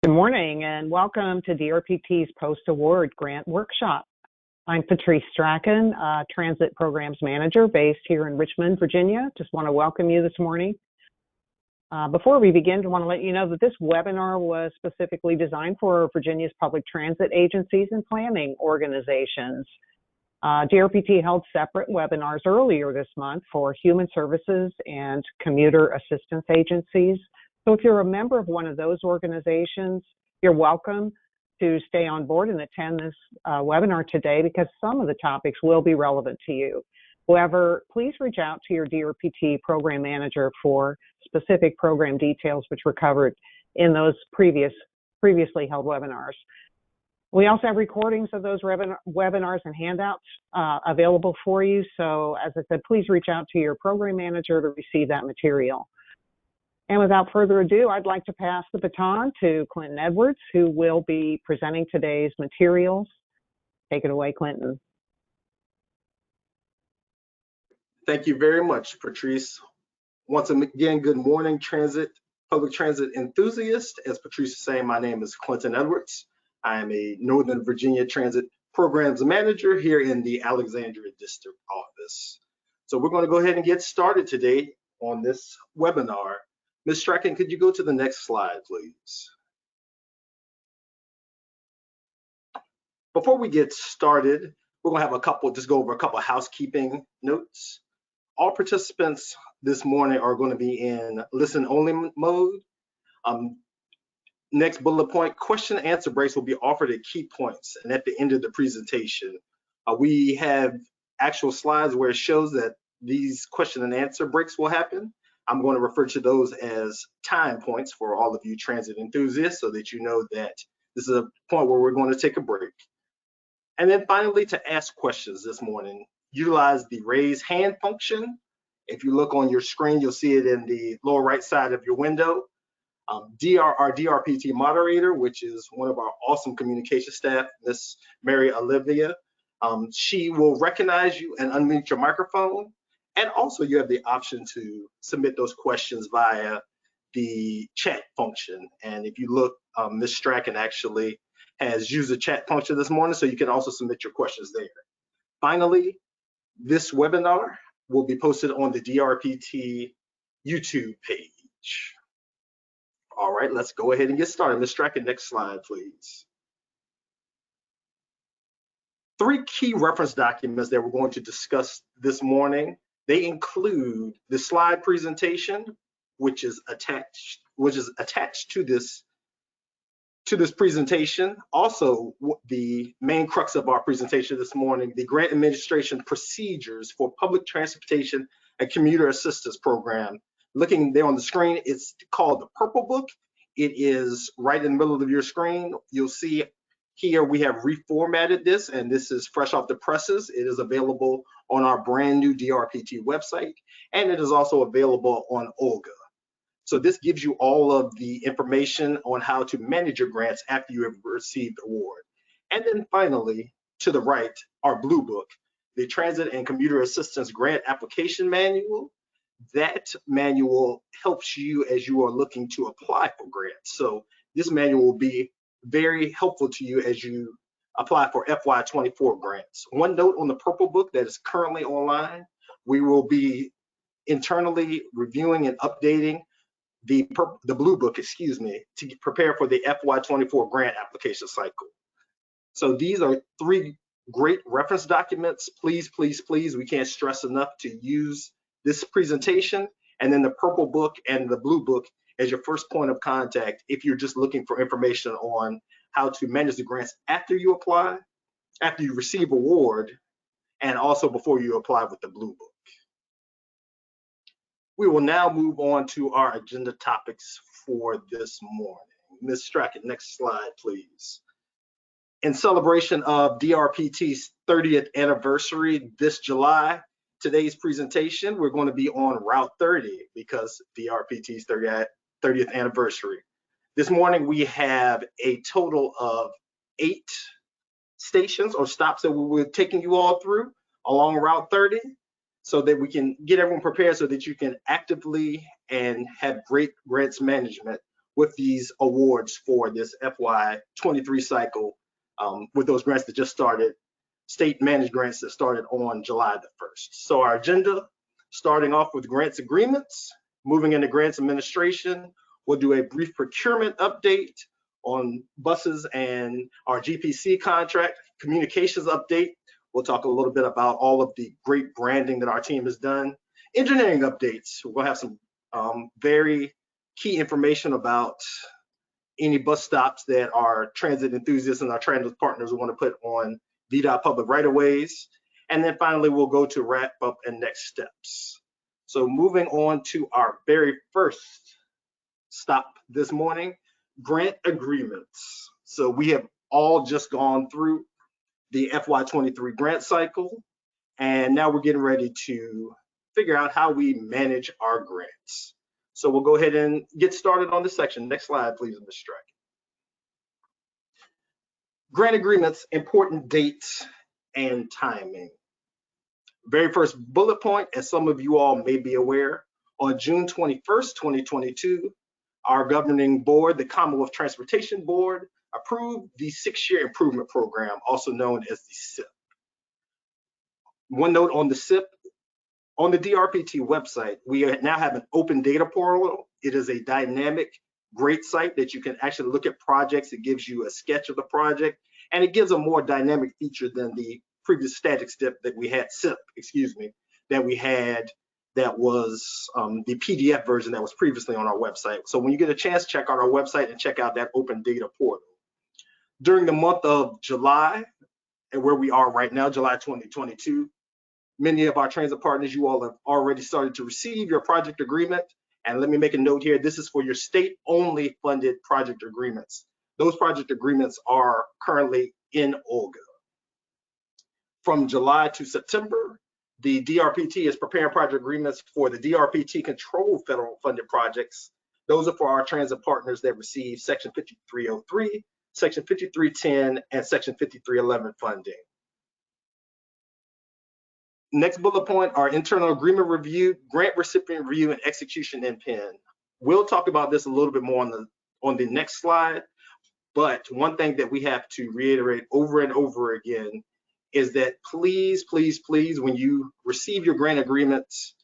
Good morning and welcome to DRPT's Post-Award Grant Workshop. I'm Patrice Strachan, Transit Programs Manager based here in Richmond, Virginia. Just want to welcome you this morning. Before we begin, I want to let you know that this webinar was specifically designed for Virginia's public transit agencies and planning organizations. DRPT held separate webinars earlier this month for human services and commuter assistance agencies. So if you're a member of one of those organizations, you're welcome to stay on board and attend this webinar today because some of the topics will be relevant to you. However, please reach out to your DRPT program manager for specific program details which were covered in those previously held webinars. We also have recordings of those webinars and handouts available for you. So as I said, please reach out to your program manager to receive that material. And without further ado, I'd like to pass the baton to Clinton Edwards, who will be presenting today's materials. Take it away, Clinton. Thank you very much, Patrice. Once again, good morning, public transit enthusiasts. As Patrice is saying, my name is Clinton Edwards. I am a Northern Virginia Transit Programs Manager here in the Alexandria District Office. So we're going to go ahead and get started today on this webinar. Ms. Strachan, could you go to the next slide, please? Before we get started, we're going to have just go over a couple of housekeeping notes. All participants this morning are going to be in listen-only mode. Next bullet point, question and answer breaks will be offered at key points and at the end of the presentation. We have actual slides where it shows that these question and answer breaks will happen. I'm going to refer to those as time points for all of you transit enthusiasts so that you know that this is a point where we're going to take a break. And then finally, to ask questions this morning, utilize the raise hand function. If you look on your screen, you'll see it in the lower right side of your window. Our DRPT moderator, which is one of our awesome communication staff, Miss Mary Olivia, she will recognize you and unmute your microphone. And also you have the option to submit those questions via the chat function. And if you look, Ms. Strachan actually has used the chat function this morning, so you can also submit your questions there. Finally, this webinar will be posted on the DRPT YouTube page. All right, let's go ahead and get started. Ms. Strachan, next slide, please. 3 key reference documents that we're going to discuss this morning. They include the slide presentation, which is attached to this presentation. Also, the main crux of our presentation this morning, the grant administration procedures for public transportation and commuter assistance program. Looking there on the screen, it's called the Purple Book. It is right in the middle of your screen. You'll see here we have reformatted this, and this is fresh off the presses. It is available on our brand new DRPT website, and it is also available on Olga. So this gives you all of the information on how to manage your grants after you have received the award. And then finally, to the right, our Blue Book, the Transit and Commuter Assistance Grant Application Manual. That manual helps you as you are looking to apply for grants. So this manual will be very helpful to you as you apply for FY24 grants. One note on the Purple Book that is currently online, we will be internally reviewing and updating the Blue Book, to prepare for the FY24 grant application cycle. So these are 3 great reference documents. Please, please, please, we can't stress enough to use this presentation, and then the Purple Book and the Blue Book as your first point of contact if you're just looking for information on how to manage the grants after you apply, after you receive award, and also before you apply with the Blue Book. We will now move on to our agenda topics for this morning. Ms. Strachan, next slide, please. In celebration of DRPT's 30th anniversary this July, today's presentation, we're going to be on Route 30 because DRPT's 30th anniversary. This morning, we have a total of 8 stations or stops that we were taking you all through along Route 30 so that we can get everyone prepared so that you can actively and have great grants management with these awards for this FY23 cycle, with those grants that just started, state managed grants that started on July the 1st. So our agenda, starting off with grants agreements, moving into grants administration, we'll do a brief procurement update on buses and our GPC contract, communications update. We'll talk a little bit about all of the great branding that our team has done. Engineering updates, we'll have some very key information about any bus stops that our transit enthusiasts and our transit partners want to put on VDOT public right-of-ways. And then finally, we'll go to wrap up and next steps. So moving on to our very first stop this morning, grant agreements. So we have all just gone through the FY23 grant cycle, and now we're getting ready to figure out how we manage our grants. So we'll go ahead and get started on this section. Next slide, please, Ms. Strack. Grant agreements, important dates and timing. Very first bullet point, as some of you all may be aware, on June 21st, 2022, our governing board, the Commonwealth Transportation Board, approved the 6-year improvement program, also known as the SIP. One note on the SIP, on the DRPT website, we now have an open data portal. It is a dynamic, great site that you can actually look at projects. It gives you a sketch of the project, and it gives a more dynamic feature than the previous static SIP that we had, that we had, that was the PDF version that was previously on our website. So when you get a chance, check out our website and check out that open data portal. During the month of July, and where we are right now, July 2022, many of our transit partners, you all have already started to receive your project agreement. And let me make a note here, this is for your state-only funded project agreements. Those project agreements are currently in Olga. From July to September, the DRPT is preparing project agreements for the DRPT controlled federal funded projects. Those are for our transit partners that receive Section 5303, Section 5310, and Section 5311 funding. Next bullet point, our internal agreement review, grant recipient review, and execution in pen. We'll talk about this a little bit more on the next slide, but one thing that we have to reiterate over and over again is that please, please, please, when you receive your grant agreements,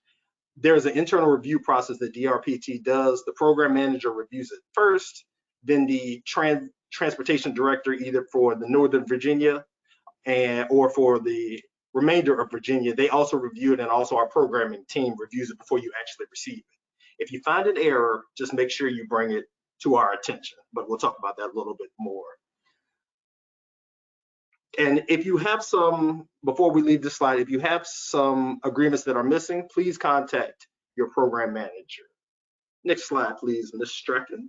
there's an internal review process that DRPT does. The program manager reviews it first, then the transportation director, either for the Northern Virginia or for the remainder of Virginia, they also review it, and also our programming team reviews it before you actually receive it. If you find an error, just make sure you bring it to our attention, but we'll talk about that a little bit more. And if you have some, before we leave this slide, if you have some agreements that are missing, please contact your program manager. Next slide, please, Ms. Strachan.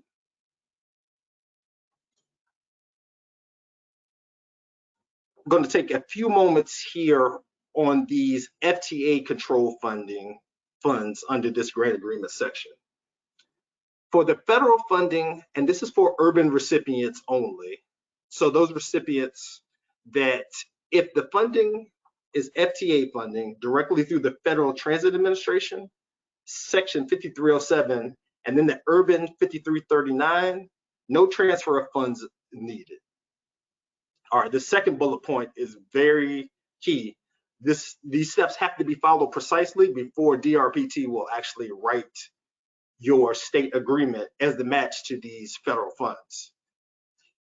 I'm going to take a few moments here on these FTA control funds under this grant agreement section. For the federal funding, and this is for urban recipients only, so those recipients that if the funding is FTA funding directly through the Federal Transit Administration, Section 5307, and then the Urban 5339, no transfer of funds needed. All right, the second bullet point is very key. These steps have to be followed precisely before DRPT will actually write your state agreement as the match to these federal funds.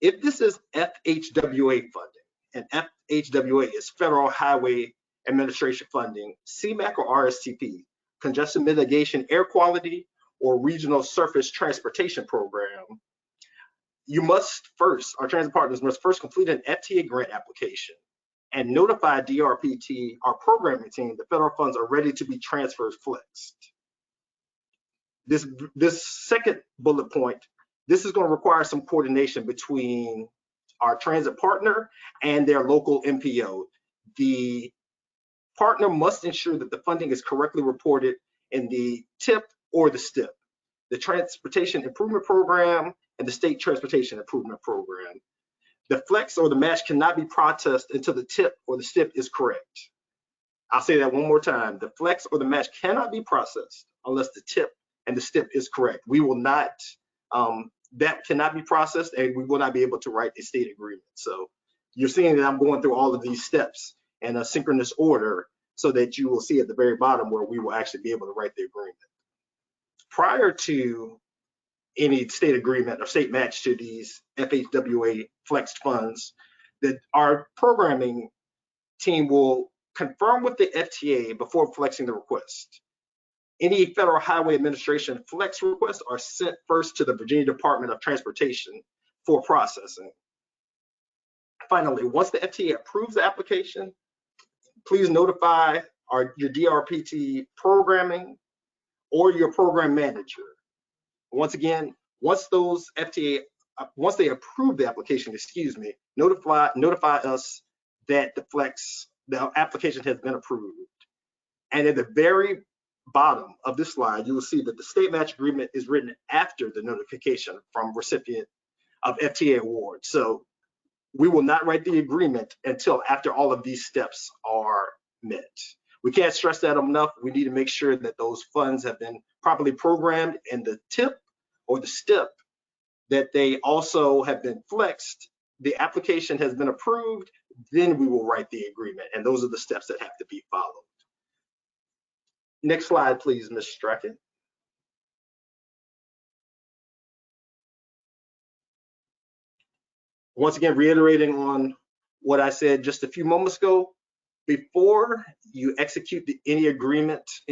If this is FHWA funding, and FHWA is Federal Highway Administration funding, CMAQ or RSTP, Congestion Mitigation Air Quality, or Regional Surface Transportation Program, you must first, our transit partners must first complete an FTA grant application and notify DRPT, our programming team, the federal funds are ready to be transferred flexed. This second bullet point, this is going to require some coordination between our transit partner and their local MPO. The partner must ensure that the funding is correctly reported in the TIP or the STIP, the Transportation Improvement Program and the State Transportation Improvement Program. The flex or the match cannot be processed until the TIP or the STIP is correct. I'll say that one more time. The flex or the match cannot be processed unless the TIP and the STIP is correct. We will not that cannot be processed, and we will not be able to write a state agreement. So you're seeing that I'm going through all of these steps in a synchronous order so that you will see at the very bottom where we will actually be able to write the agreement. Prior to any state agreement or state match to these FHWA flexed funds, that our programming team will confirm with the FTA before flexing the request. Any Federal Highway Administration flex requests are sent first to the Virginia Department of Transportation for processing. Finally, once the FTA approves the application, please notify your DRPT programming or your program manager. Once again, once those FTA, once they approve the application, notify us that the application has been approved. And at the very bottom of this slide, you will see that the state match agreement is written after the notification from recipient of FTA award. So we will not write the agreement until after all of these steps are met. We can't stress that enough. We need to make sure that those funds have been properly programmed, and the tip or the step that they also have been flexed, the application has been approved, then we will write the agreement. And those are the steps that have to be followed. Next slide, please, Ms. Strachan. Once again, reiterating on what I said just a few moments ago, before you execute any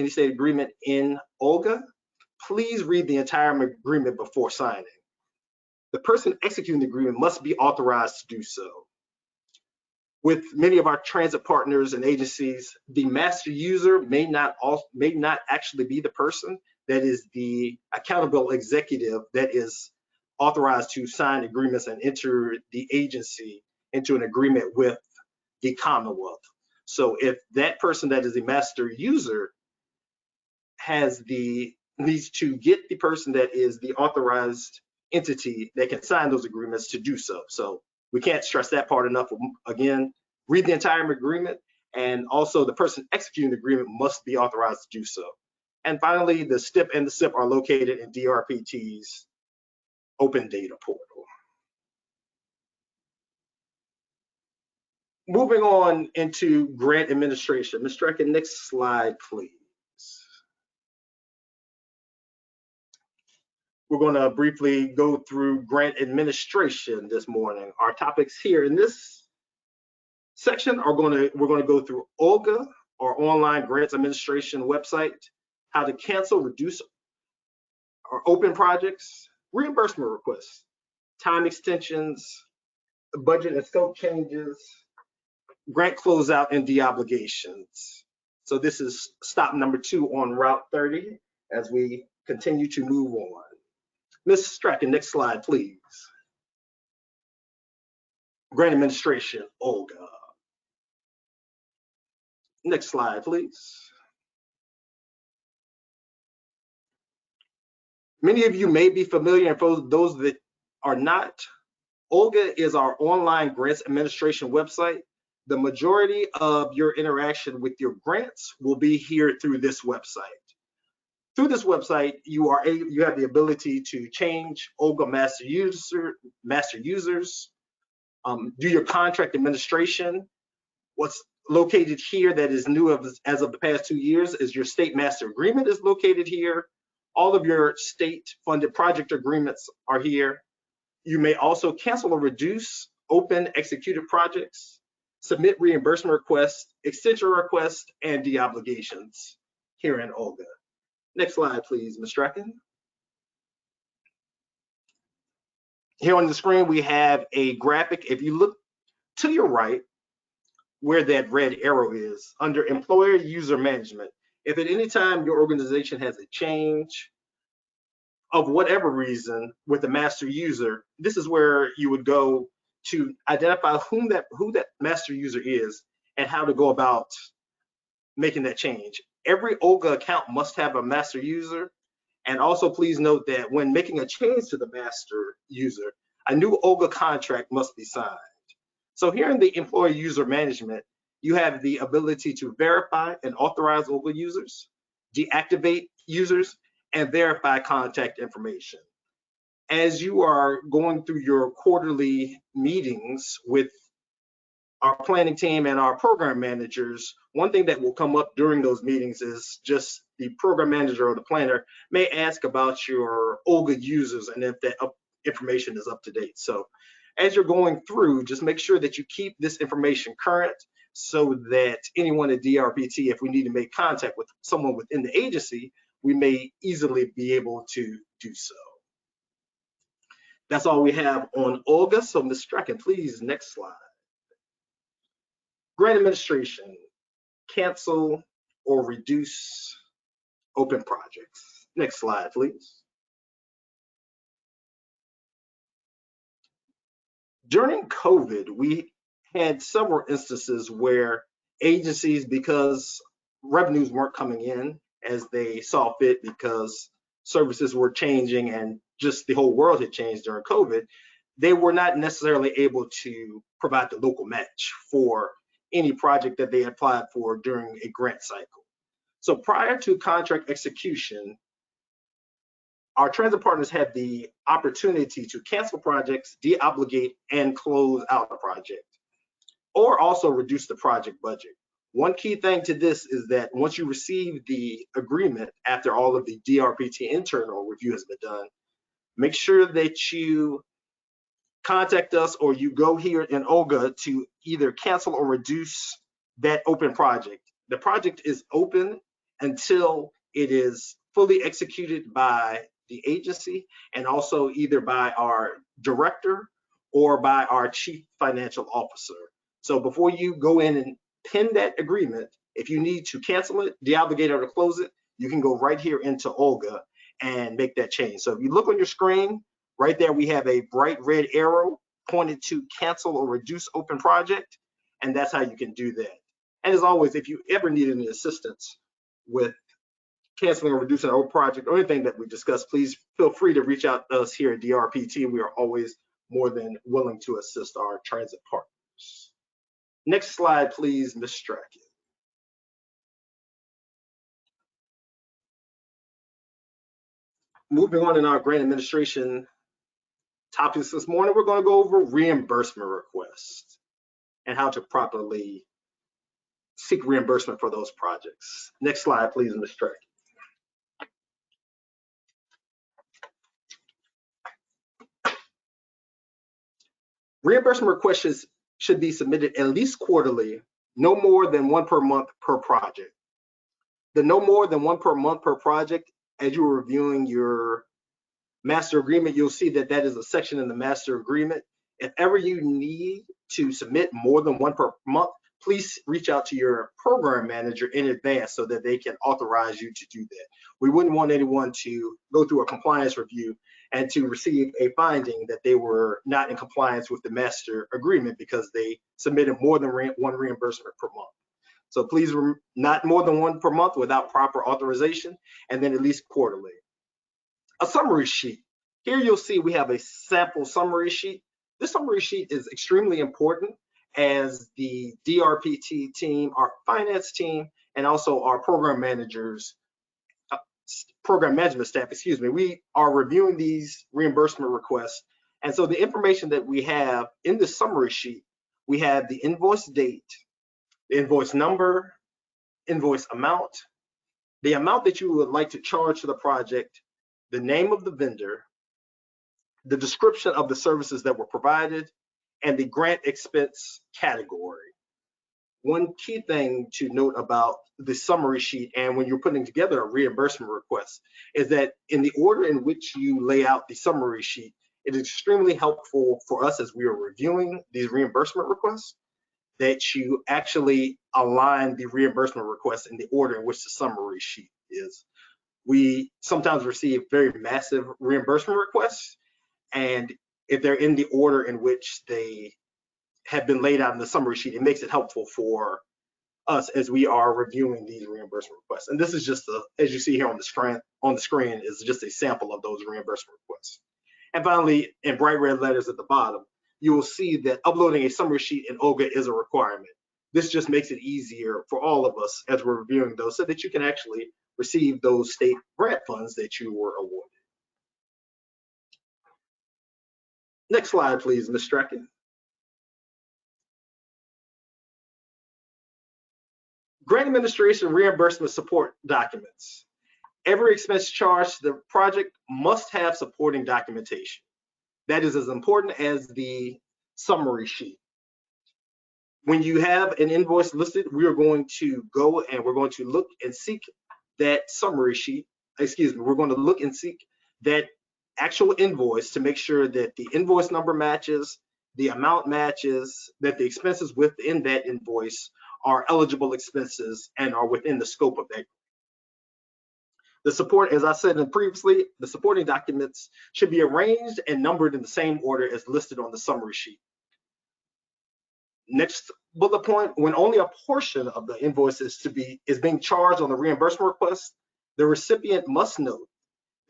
state agreement in Olga, please read the entire agreement before signing. The person executing the agreement must be authorized to do so. With many of our transit partners and agencies, the master user may not actually be the person that is the accountable executive that is authorized to sign agreements and enter the agency into an agreement with the Commonwealth. So if that person that is a master user needs to get the person that is the authorized entity that can sign those agreements to do so. So we can't stress that part enough. Again, read the entire agreement, and also the person executing the agreement must be authorized to do so. And finally, the STIP and the SIP are located in DRPT's open data portal. Moving on into grant administration. Ms. Strachan, next slide, please. We're going to briefly go through grant administration this morning. Our topics here in this section we're going to go through Olga, our online grants administration website, how to cancel, reduce, or open projects, reimbursement requests, time extensions, budget and scope changes, grant closeout, and de-obligations. So this is stop number 2 on Route 30 as we continue to move on. Ms. Strachan, next slide, please. Grant administration, Olga. Next slide, please. Many of you may be familiar, and for those that are not, Olga is our online grants administration website. The majority of your interaction with your grants will be here through this website. Through this website, you have the ability to change Olga master users, do your contract administration. What's located here that is new as of the past 2 years is your state master agreement is located here. All of your state funded project agreements are here. You may also cancel or reduce open executed projects, submit reimbursement requests, extension requests, and de-obligations here in Olga. Next slide, please, Ms. Strachan. Here on the screen, we have a graphic. If you look to your right, where that red arrow is, under employer user management, if at any time your organization has a change of whatever reason with the master user, this is where you would go to identify who that master user is and how to go about making that change. Every Olga account must have a master user. And also please note that when making a change to the master user, a new Olga contract must be signed. So here in the employee user management, you have the ability to verify and authorize Olga users, deactivate users, and verify contact information. As you are going through your quarterly meetings with our planning team and our program managers, one thing that will come up during those meetings is just the program manager or the planner may ask about your OLGA users and if that information is up to date. So as you're going through, just make sure that you keep this information current so that anyone at DRPT, if we need to make contact with someone within the agency, we may easily be able to do so. That's all we have on OLGA. So Ms. Strachan, please, next slide. Grant administration, cancel or reduce open projects. Next slide, please. During COVID, we had several instances where agencies, because revenues weren't coming in as they saw fit because services were changing and just the whole world had changed during COVID, they were not necessarily able to provide the local match for any project that they applied for during a grant cycle. So prior to contract execution, our transit partners had the opportunity to cancel projects, deobligate, and close out a project, or also reduce the project budget. One key thing to this is that once you receive the agreement after all of the DRPT internal review has been done, make sure that you contact us or you go here in OLGA to either cancel or reduce that open project. The project is open until it is fully executed by the agency and also either by our director or by our chief financial officer. So before you go in and pin that agreement, if you need to cancel it, deobligate or to close it, you can go right here into OLGA and make that change. So if you look on your screen, right there, we have a bright red arrow pointed to cancel or reduce open project, and that's how you can do that. And as always, if you ever need any assistance with canceling or reducing an open project or anything that we discussed, please feel free to reach out to us here at DRPT. We are always more than willing to assist our transit partners. Next slide, please, Ms. Strachan. Moving on in our grant administration topics this morning, we're going to go over reimbursement requests and how to properly seek reimbursement for those projects. Next slide, please, Ms. Strachan. Reimbursement requests should be submitted at least quarterly, no more than one per month per project. The no more than one per month per project, as you are reviewing your master agreement, you'll see that that is a section in the master agreement. If ever you need to submit more than one per month, please reach out to your program manager in advance so that they can authorize you to do that. We wouldn't want anyone to go through a compliance review and to receive a finding that they were not in compliance with the master agreement because they submitted more than one reimbursement per month. So please, not more than one per month without proper authorization, and then at least quarterly. A summary sheet. Here you'll see we have a sample summary sheet. This summary sheet is extremely important as the DRPT team, our finance team, and also our program managers, program management staff, excuse me, we are reviewing these reimbursement requests. And so the information that we have in the summary sheet, we have the invoice date, the invoice number, invoice amount, the amount that you would like to charge to the project, the name of the vendor, the description of the services that were provided, and the grant expense category. One key thing to note about the summary sheet and when you're putting together a reimbursement request is that in the order in which you lay out the summary sheet, it is extremely helpful for us as we are reviewing these reimbursement requests that you actually align the reimbursement requests in the order in which the summary sheet is. We sometimes receive very massive reimbursement requests, and if they're in the order in which they have been laid out in the summary sheet, it makes it helpful for us as we are reviewing these reimbursement requests. And this is just, as you see here on the screen, is just a sample of those reimbursement requests. And finally, in bright red letters at the bottom, you will see that uploading a summary sheet in OLGA is a requirement. This just makes it easier for all of us as we're reviewing those so that you can actually receive those state grant funds that you were awarded. Next slide, please, Ms. Strachan. Grant administration reimbursement support documents. Every expense charged to the project must have supporting documentation. That is as important as the summary sheet. When you have an invoice listed, we are going to go and we're going to look and seek that summary sheet. Excuse me, we're going to look and seek that actual invoice to make sure that the invoice number matches, the amount matches, that the expenses within that invoice are eligible expenses and are within the scope of that. The support, as I said previously, the supporting documents should be arranged and numbered in the same order as listed on the summary sheet. Next bullet point, when only a portion of the invoice is being charged on the reimbursement request, the recipient must note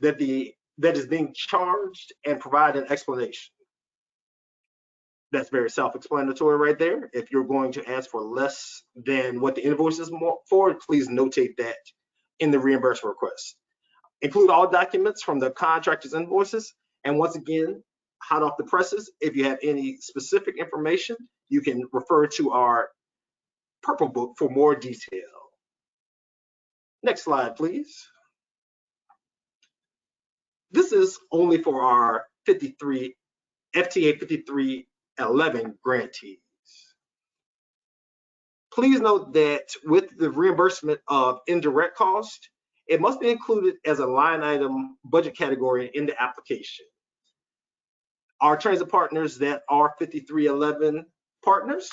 that is being charged and provide an explanation. That's very self-explanatory right there. If you're going to ask for less than what the invoice is for, please notate that in the reimbursement request. Include all documents from the contractor's invoices. And once again, hot off the presses, if you have any specific information, you can refer to our purple book for more detail. Next slide, please. This is only for our FTA 5311 grantees. Please note that with the reimbursement of indirect cost, it must be included as a line item budget category in the application. Our transit partners that are 5311 partners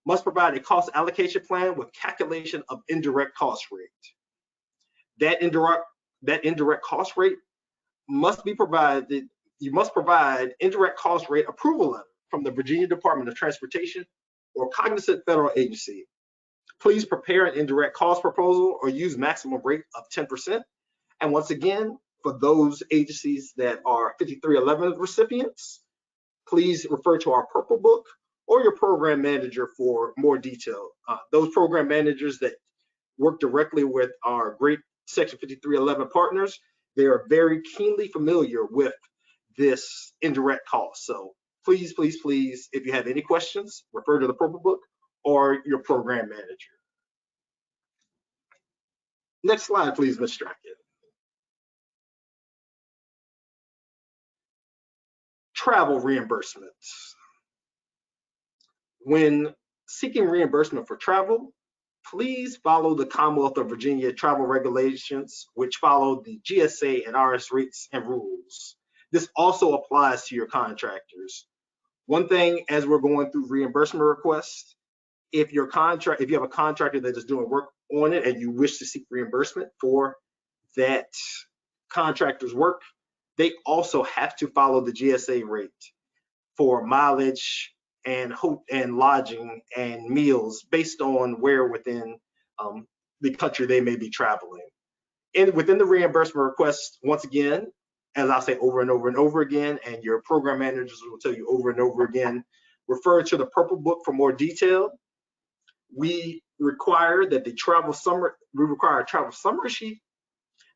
must provide a cost allocation plan with calculation of indirect cost rate. That indirect cost rate must be provided. You must provide indirect cost rate approval letter from the Virginia Department of Transportation or cognizant federal agency. Please prepare an indirect cost proposal or use maximum rate of 10%. And once again, for those agencies that are 5311 recipients, please refer to our purple book or your program manager for more detail. Those program managers that work directly with our great Section 5311 partners, they are very keenly familiar with this indirect cost. So please, please, please, if you have any questions, refer to the purple book or your program manager. Next slide, please, Ms. Strachan. Travel reimbursements. When seeking reimbursement for travel, please follow the Commonwealth of Virginia travel regulations, which follow the GSA and RS rates and rules. This also applies to your contractors. One thing as we're going through reimbursement requests, if you have a contractor that is doing work on it and you wish to seek reimbursement for that contractor's work, they also have to follow the GSA rate for mileage and lodging and meals based on where within the country they may be traveling. And within the reimbursement request, once again, as I say over and over and over again, and your program managers will tell you over and over again, refer to the purple book for more detail. We require that we require a travel summary sheet,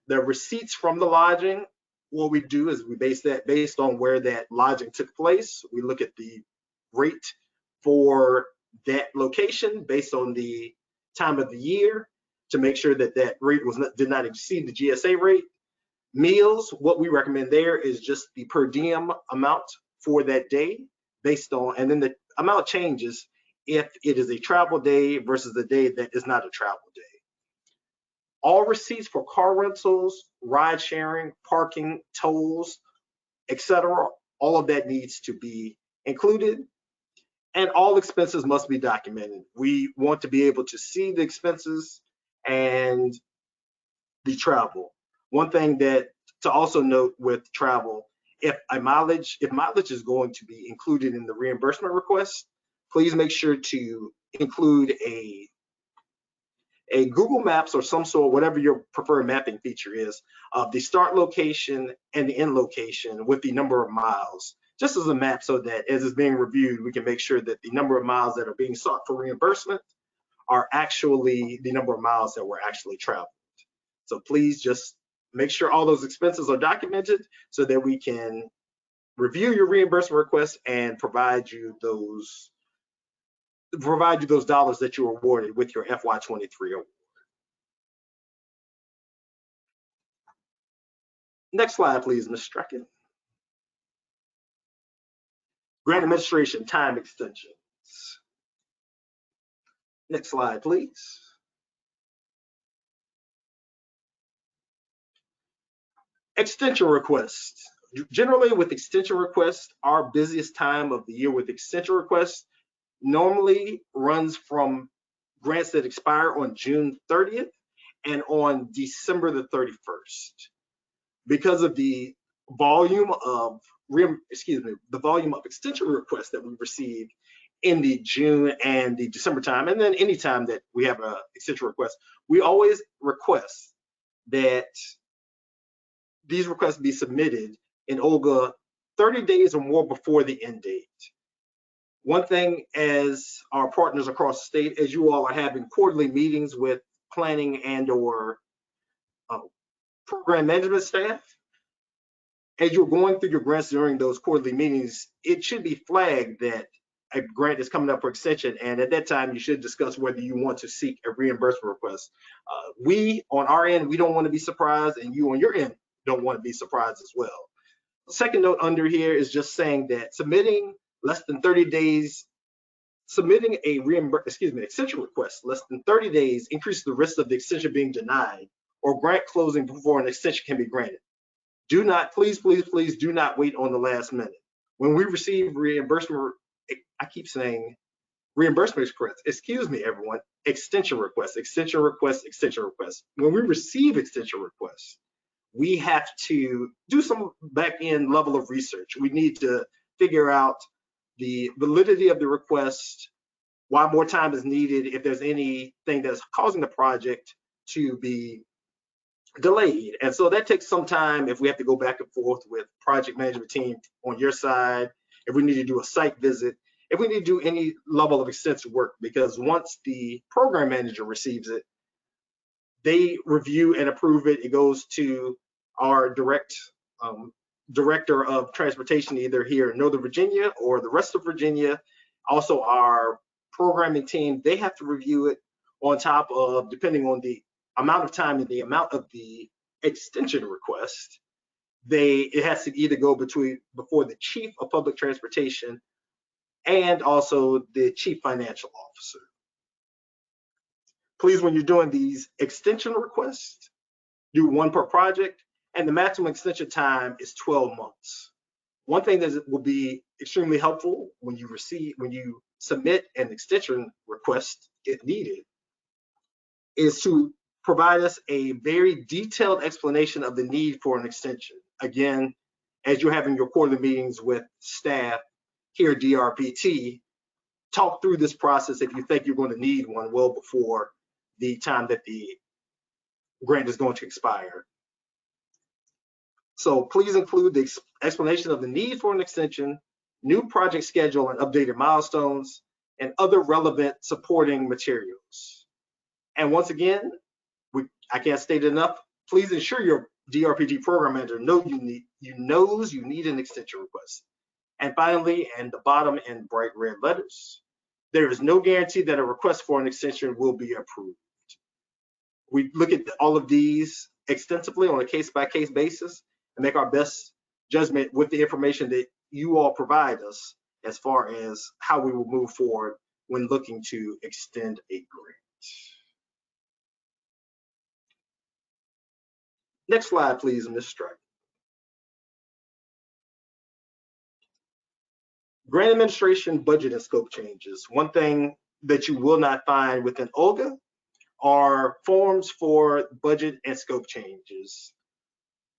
the receipts from the lodging. What we do is we base that based on where that lodging took place. We look at the rate for that location based on the time of the year to make sure that that rate did not exceed the GSA rate. Meals, what we recommend there is just the per diem amount for that day based on, and then the amount changes if it is a travel day versus a day that is not a travel day. All receipts for car rentals, ride sharing, parking, tolls, etc., all of that needs to be included, and all expenses must be documented. We want to be able to see the expenses and the travel. One thing that to also note with travel, if mileage is going to be included in the reimbursement request, please make sure to include a Google Maps or some sort, whatever your preferred mapping feature is, of the start location and the end location with the number of miles, just as a map, so that as it's being reviewed, we can make sure that the number of miles that are being sought for reimbursement are actually the number of miles that were actually traveled. So please just make sure all those expenses are documented so that we can review your reimbursement request and provide you those dollars that you were awarded with your FY23 award. Next slide, please, Ms. Strachan. Grant administration time extensions. Next slide, please. Extension requests. Generally with extension requests, our busiest time of the year with extension requests normally runs from grants that expire on June 30th and on December the 31st. Because of the volume of extension requests that we receive in the June and the December time, and then any time that we have an extension request, we always request that these requests be submitted in OLGA 30 days or more before the end date. One thing, as our partners across the state, as you all are having quarterly meetings with planning and or program management staff, as you're going through your grants during those quarterly meetings, it should be flagged that a grant is coming up for extension, and at that time you should discuss whether you want to seek a reimbursement request. We on our end, we don't want to be surprised, and you on your end don't want to be surprised as well. The second note under here is just saying that submitting less than 30 days, submitting a extension request less than 30 days increases the risk of the extension being denied or grant closing before an extension can be granted. Do not, please do not wait on the last minute. When we receive reimbursement, I keep saying reimbursement requests, excuse me, everyone, extension requests. When we receive extension requests, we have to do some back-end level of research. We need to figure out the validity of the request, why more time is needed, if there's anything that's causing the project to be delayed. And so that takes some time if we have to go back and forth with project management team on your side, if we need to do a site visit, if we need to do any level of extensive work, because once the program manager receives it, they review and approve it. It goes to our director of transportation, either here in Northern Virginia or the rest of Virginia. Also our programming team, they have to review it on top of, depending on the amount of time and the amount of the extension request, it has to either go before the chief of public transportation and also the chief financial officer. Please, when you're doing these extension requests, do one per project, and the maximum extension time is 12 months. One thing that will be extremely helpful when you submit an extension request, if needed, is to provide us a very detailed explanation of the need for an extension. Again, as you're having your quarterly meetings with staff here at DRPT, talk through this process if you think you're going to need one well before the time that the grant is going to expire. So please include the explanation of the need for an extension, new project schedule and updated milestones, and other relevant supporting materials. And once again, I can't state it enough, please ensure your DRPT program manager knows you need an extension request. And finally, and the bottom in bright red letters, there is no guarantee that a request for an extension will be approved. We look at all of these extensively on a case-by-case basis and make our best judgment with the information that you all provide us as far as how we will move forward when looking to extend a grant. Next slide, please, Ms. Strike. Grant administration budget and scope changes. One thing that you will not find within OLGA are forms for budget and scope changes.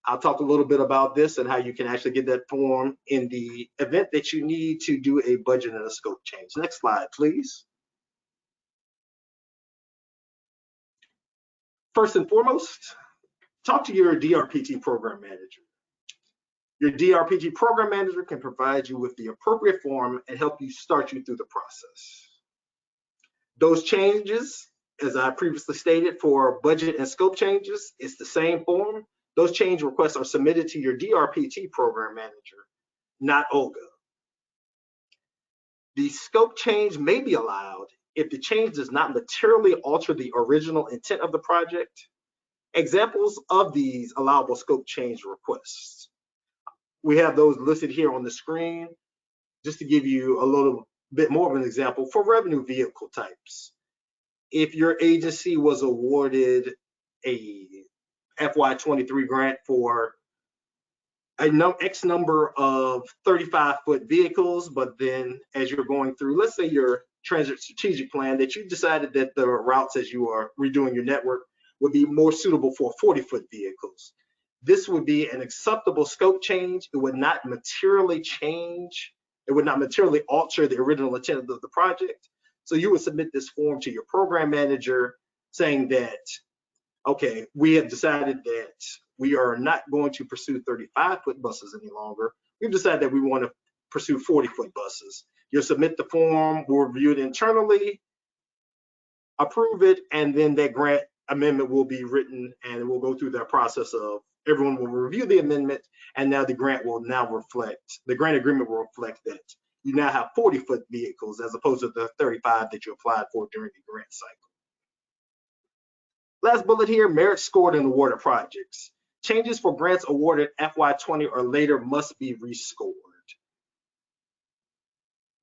I'll talk a little bit about this and how you can actually get that form in the event that you need to do a budget and a scope change. Next slide, please. First and foremost, talk to your DRPT program manager. Your DRPT program manager can provide you with the appropriate form and help you start you through the process. Those changes, as I previously stated, for budget and scope changes, it's the same form. Those change requests are submitted to your DRPT program manager. not Olga. The scope change may be allowed if the change does not materially alter the original intent of the project. Examples of these allowable scope change requests. We have those listed here on the screen, just to give you a little bit more of an example for revenue vehicle types. If your agency was awarded a FY23 grant for X number of 35-foot vehicles, but then as you're going through, let's say your transit strategic plan, that you decided that the routes as you are redoing your network would be more suitable for 40-foot vehicles. This would be an acceptable scope change. It would not materially change, it would not materially alter the original intent of the project. So you would submit this form to your program manager saying that, okay, we have decided that we are not going to pursue 35-foot buses any longer. We've decided that we want to pursue 40-foot buses. You'll submit the form, we'll review it internally, approve it, and then that grant amendment will be written, and we'll go through that process of everyone will review the amendment, and now the grant will now reflect, the grant agreement will reflect that you now have 40-foot vehicles as opposed to the 35 that you applied for during the grant cycle. Last bullet here, merit scored and awarded projects. Changes for grants awarded FY20 or later must be rescored.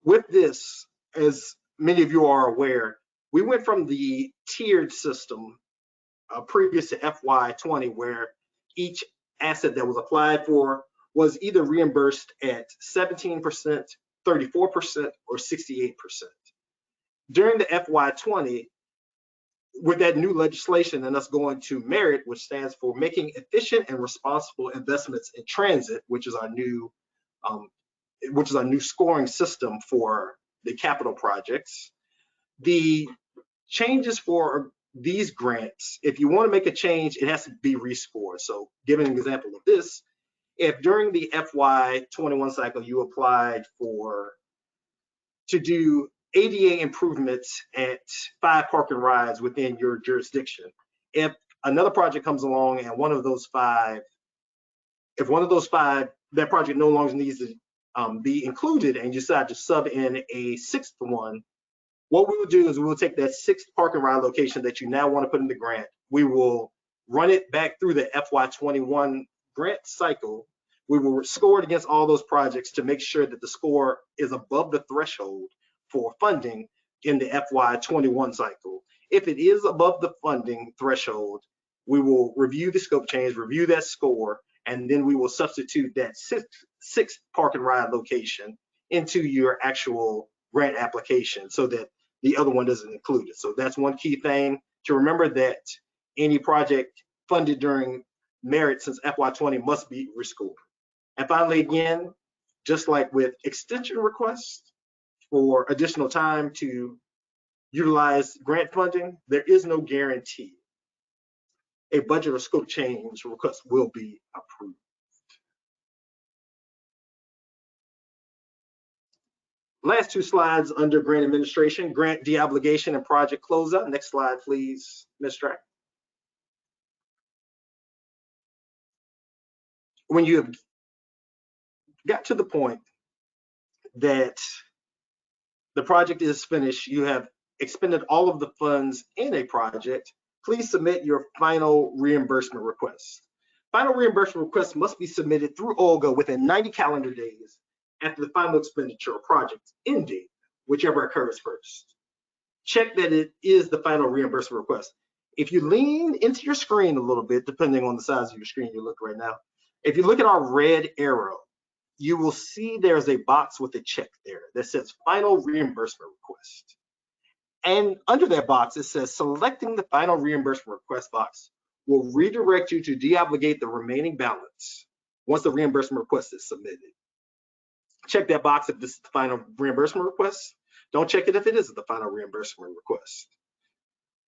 With this, as many of you are aware, we went from the tiered system previous to FY20, where each asset that was applied for was either reimbursed at 17%, 34%, or 68%. During the FY20, with that new legislation and us going to merit, which stands for making efficient and responsible investments in transit, which is our new scoring system for the capital projects. The changes for these grants, if you want to make a change, it has to be rescored. So giving an example of this, if during the FY21 cycle you applied to do ADA improvements at 5 park and rides within your jurisdiction, if another project comes along and one of those five, that project no longer needs to be included, and you decide to sub in a 6th one, what we will do is we will take that 6th park and ride location that you now want to put in the grant. We will run it back through the FY21 grant cycle. We will score it against all those projects to make sure that the score is above the threshold for funding in the FY21 cycle. If it is above the funding threshold, we will review the scope change, review that score, and then we will substitute that 6th park and ride location into your actual grant application so that the other one doesn't include it. So that's one key thing to remember, that any project funded during merit since FY20 must be rescored. And finally, again, just like with extension requests for additional time to utilize grant funding, there is no guarantee a budget or scope change request will be approved. Last 2 slides under grant administration, grant deobligation and project closeout. Next slide, please, Ms. Strack. When you have got to the point that the project is finished, you have expended all of the funds in a project, please submit your final reimbursement request. Final reimbursement requests must be submitted through Olga within 90 calendar days after the final expenditure or project end date, whichever occurs first. Check that it is the final reimbursement request. If you lean into your screen a little bit, depending on the size of your screen you look right now, if you look at our red arrow, you will see there's a box with a check there that says final reimbursement request. And under that box, it says selecting the final reimbursement request box will redirect you to deobligate the remaining balance once the reimbursement request is submitted. Check that box if this is the final reimbursement request. Don't check it if it isn't the final reimbursement request.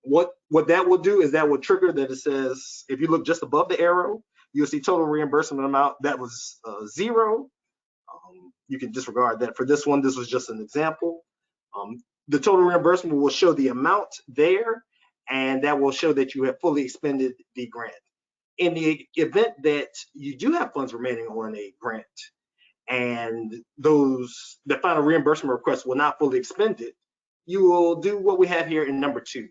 What that will do is that will trigger that it says, if you look just above the arrow, you'll see total reimbursement amount that was 0. You can disregard that. For this one, this was just an example. The total reimbursement will show the amount there, and that will show that you have fully expended the grant. In the event that you do have funds remaining on a grant and the final reimbursement request will not fully expended, you will do what we have here in number 2.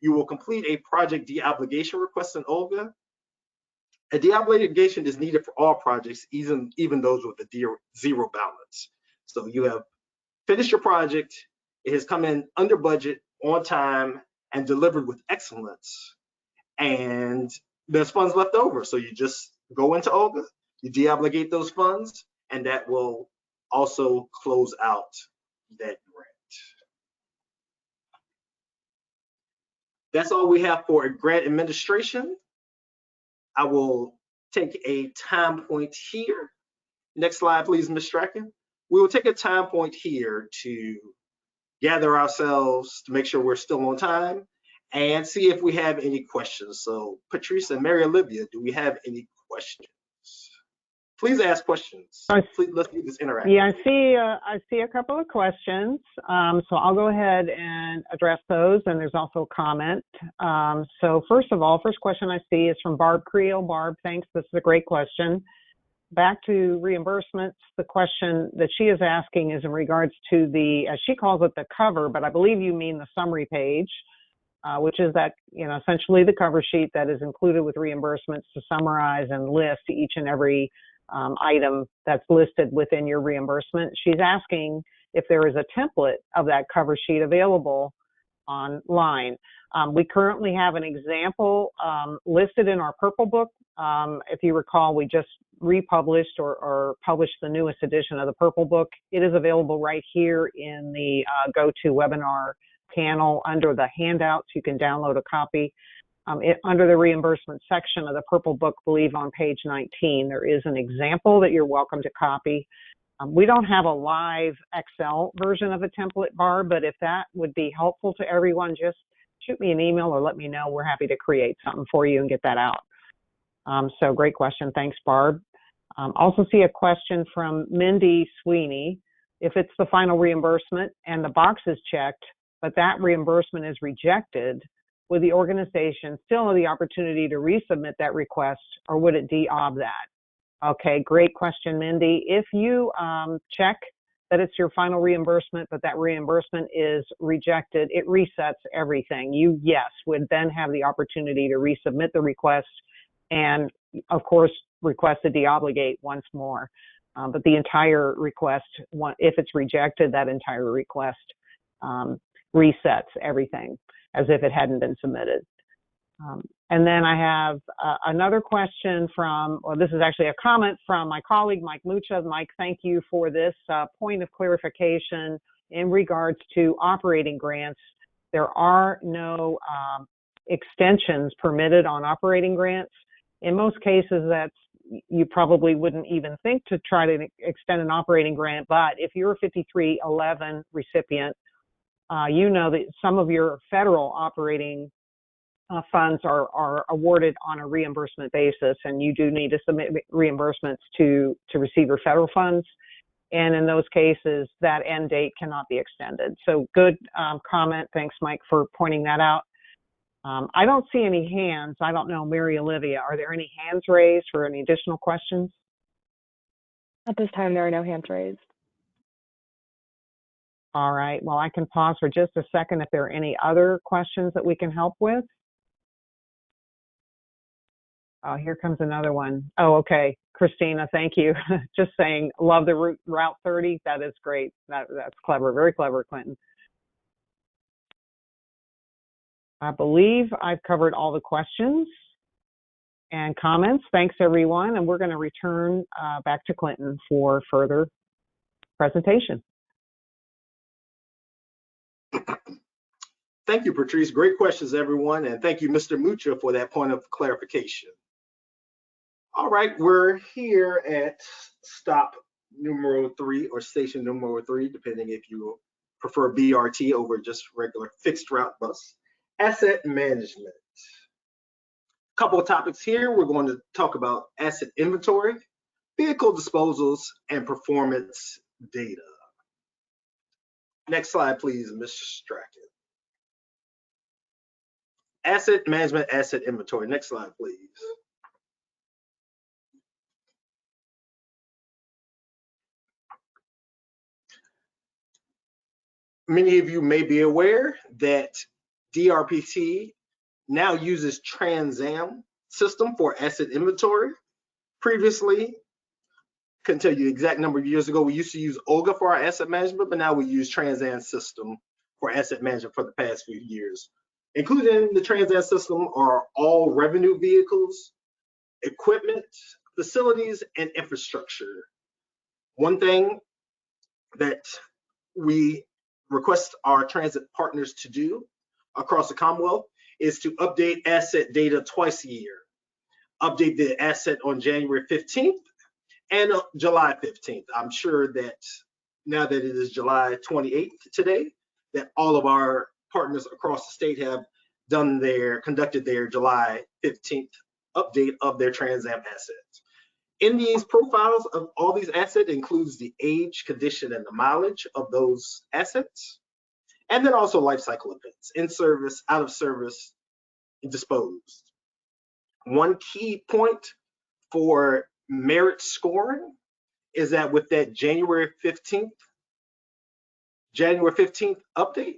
You will complete a project deobligation request in OLGA. A deobligation is needed for all projects, even those with a zero balance. So you have finished your project, it has come in under budget, on time, and delivered with excellence, and there's funds left over. So you just go into OLGA, you deobligate those funds, and that will also close out that grant. That's all we have for grant administration. I will take a time point here. Next slide, please, Ms. Strachan. We will take a time point here to gather ourselves to make sure we're still on time and see if we have any questions. So Patrice and Mary Olivia, do we have any questions? Please ask questions. Please, let's do this interactive. Yeah, I see a couple of questions. So I'll go ahead and address those, and there's also a comment. So first of all, first question I see is from Barb Creel. Barb, thanks. This is a great question. Back to reimbursements, the question that she is asking is in regards to the, as she calls it, the cover, but I believe you mean the summary page, which is that, essentially the cover sheet that is included with reimbursements to summarize and list each and every item that's listed within your reimbursement. She's asking if there is a template of that cover sheet available online. We currently have an example listed in our Purple Book. If you recall, we just republished or published the newest edition of the Purple Book. It is available right here in the GoToWebinar panel under the handouts. You can download a copy. Under the reimbursement section of the Purple Book, I believe on page 19, there is an example that you're welcome to copy. We don't have a live Excel version of a template, Barb, but if that would be helpful to everyone, just shoot me an email or let me know. We're happy to create something for you and get that out. So great question. Thanks, Barb. Also see a question from Mindy Sweeney. If it's the final reimbursement and the box is checked, but that reimbursement is rejected, would the organization still have the opportunity to resubmit that request, or would it deob that? Okay, great question, Mindy. If you check that it's your final reimbursement, but that reimbursement is rejected, it resets everything. You, yes, would then have the opportunity to resubmit the request and, of course, request to deobligate once more. But the entire request, if it's rejected, that entire request resets everything as if it hadn't been submitted. And then I have another question from, well, this is actually a comment from my colleague, Mike Mucha. Mike, thank you for this point of clarification in regards to operating grants. There are no extensions permitted on operating grants. In most cases, you probably wouldn't even think to try to extend an operating grant, but if you're a 5311 recipient, you know that some of your federal operating funds are awarded on a reimbursement basis, and you do need to submit reimbursements to receive your federal funds. And in those cases, that end date cannot be extended. So good comment. Thanks, Mike, for pointing that out. I don't see any hands. I don't know, Mary Olivia, are there any hands raised for any additional questions? At this time, there are no hands raised. All right, well, I can pause for just a second if there are any other questions that we can help with. Oh, here comes another one. Oh, okay, Christina, thank you. Just saying, love the Route 30. That is great. That's clever, very clever, Clinton. I believe I've covered all the questions and comments. Thanks, everyone, and we're going to return back to Clinton for further presentation. Thank you, Patrice. Great questions, everyone, and thank you, Mr. Mucha, for that point of clarification. All right, we're here at stop numero 3 or station numero 3, depending if you prefer BRT over just regular fixed route bus. Asset management. A couple of topics here. We're going to talk about asset inventory, vehicle disposals, and performance data. Next slide, please, Ms. Strachan. Asset management, asset inventory. Next slide, please. Many of you may be aware that DRPT now uses Trans Am system for asset inventory. Previously, couldn't tell you the exact number of years ago, we used to use OGA for our asset management, but now we use Trans Am system for asset management for the past few years. Included in the Trans Am system are all revenue vehicles, equipment, facilities, and infrastructure. One thing that we request our transit partners to do across the Commonwealth is to update asset data twice a year. Update the asset on January 15th and July 15th. I'm sure that now that it is July 28th today, that all of our partners across the state have conducted their July 15th update of their Trans Am assets. In these profiles of all these assets includes the age, condition, and the mileage of those assets, and then also life cycle events, in service, out of service, and disposed. One key point for merit scoring is that with that January 15th update,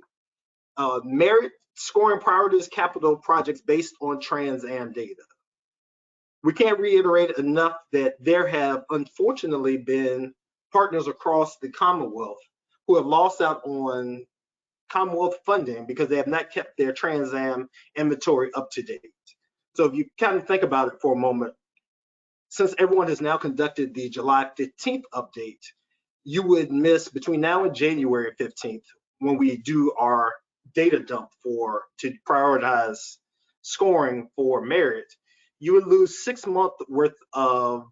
merit scoring priorities capital projects based on Trans Am data. We can't reiterate enough that there have unfortunately been partners across the Commonwealth who have lost out on Commonwealth funding because they have not kept their Trans Am inventory up to date. So if you kind of think about it for a moment, since everyone has now conducted the July 15th update, you would miss between now and January 15th when we do our data dump to prioritize scoring for merit, you would lose 6 months worth of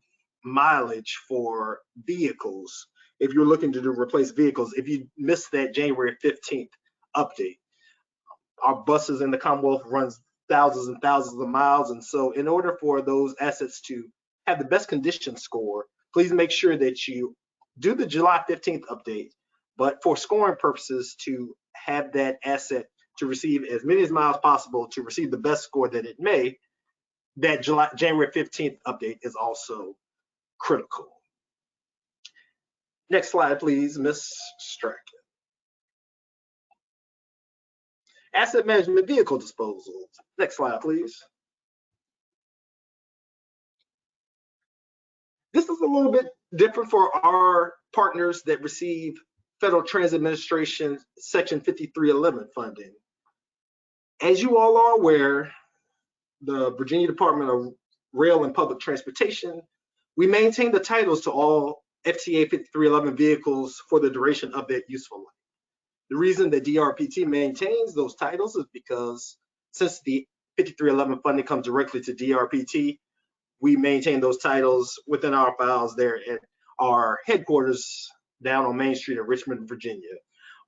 mileage for vehicles if you're looking to replace vehicles if you miss that January 15th update. Our buses in the Commonwealth runs thousands and thousands of miles, and so in order for those assets to have the best condition score, please make sure that you do the July 15th update, but for scoring purposes to have that asset to receive as many miles possible to receive the best score that it may, that January 15th update is also critical. Next slide, please, Ms. Strachan. Asset management vehicle disposals. Next slide, please. This is a little bit different for our partners that receive Federal Transit Administration Section 5311 funding. As you all are aware, the Virginia Department of Rail and Public Transportation, we maintain the titles to all FTA 5311 vehicles for the duration of their useful life. The reason that DRPT maintains those titles is because since the 5311 funding comes directly to DRPT, we maintain those titles within our files there at our headquarters down on Main Street in Richmond, Virginia.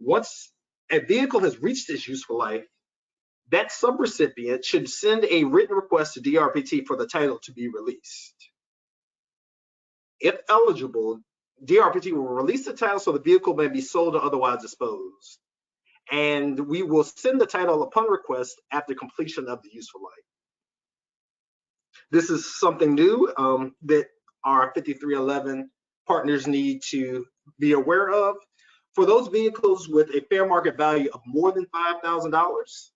Once a vehicle has reached its useful life, that subrecipient should send a written request to DRPT for the title to be released. If eligible, DRPT will release the title so the vehicle may be sold or otherwise disposed. And we will send the title upon request after completion of the useful life. This is something new that our 5311 partners need to be aware of. For those vehicles with a fair market value of more than $5,000,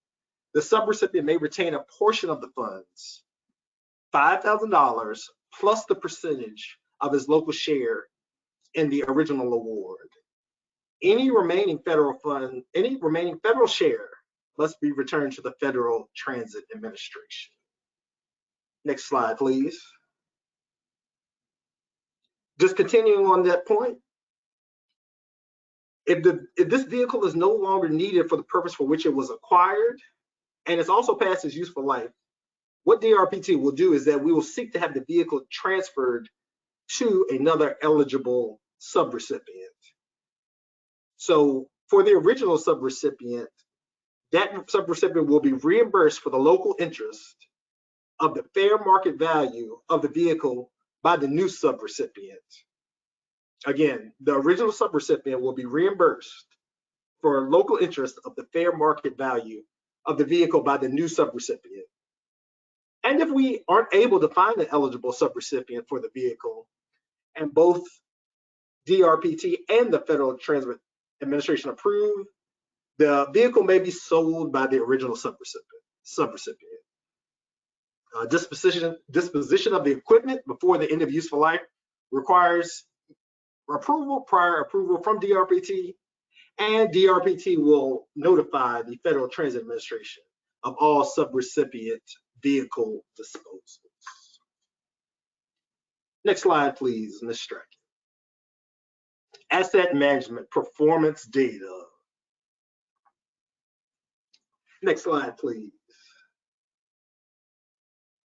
the subrecipient may retain a portion of the funds, $5,000 plus the percentage of his local share in the original award. Any remaining federal share must be returned to the Federal Transit Administration. Next slide, please. Just continuing on that point, if this vehicle is no longer needed for the purpose for which it was acquired, and it's also past its useful life, what DRPT will do is that we will seek to have the vehicle transferred to another eligible subrecipient. So for the original subrecipient, that subrecipient will be reimbursed for the local interest of the fair market value of the vehicle by the new subrecipient. Again, the original subrecipient will be reimbursed for local interest of the fair market value of the vehicle by the new subrecipient. And if we aren't able to find an eligible subrecipient for the vehicle, and both DRPT and the Federal Transit Administration approve The vehicle may be sold by the original subrecipient. Disposition of the equipment before the end of useful life requires prior approval from DRPT, and DRPT will notify the Federal Transit Administration of all subrecipient vehicle disposals. Next slide, please, Ms. Strachan. Asset management performance data. Next slide, please.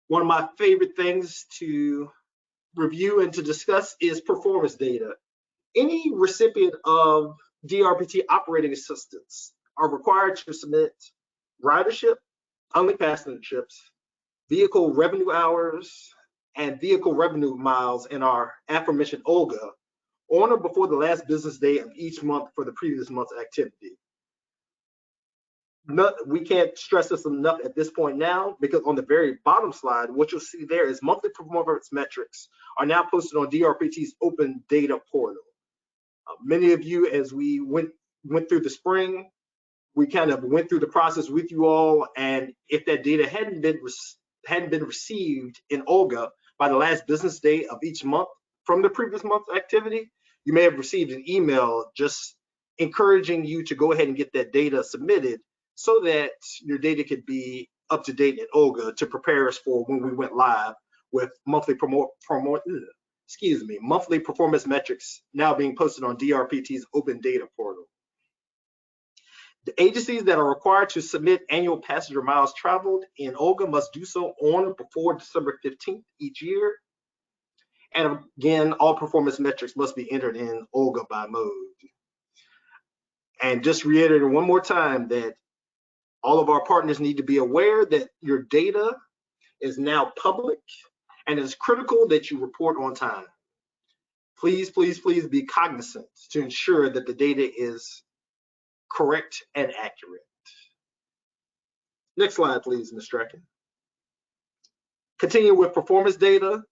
One of my favorite things to review and to discuss is performance data. Any recipient of DRPT operating assistance are required to submit ridership, unlinked passenger trips, vehicle revenue hours, and vehicle revenue miles in our aforementioned OLGA on or before the last business day of each month for the previous month's activity. We can't stress this enough at this point now, because on the very bottom slide, what you'll see there is monthly performance metrics are now posted on DRPT's open data portal. Many of you, as we went through the spring, we kind of went through the process with you all, and if that data hadn't been received in OLGA by the last business day of each month from the previous month's activity, you may have received an email just encouraging you to go ahead and get that data submitted so that your data could be up to date in OLGA to prepare us for when we went live with monthly performance metrics now being posted on DRPT's open data portal. The agencies that are required to submit annual passenger miles traveled in OLGA must do so on or before December 15th each year. And again, all performance metrics must be entered in OLGA by mode. And just reiterating one more time that all of our partners need to be aware that your data is now public, and it's critical that you report on time. Please, please, please be cognizant to ensure that the data is correct and accurate. Next slide, please, Ms. Strachan. Continue with performance data.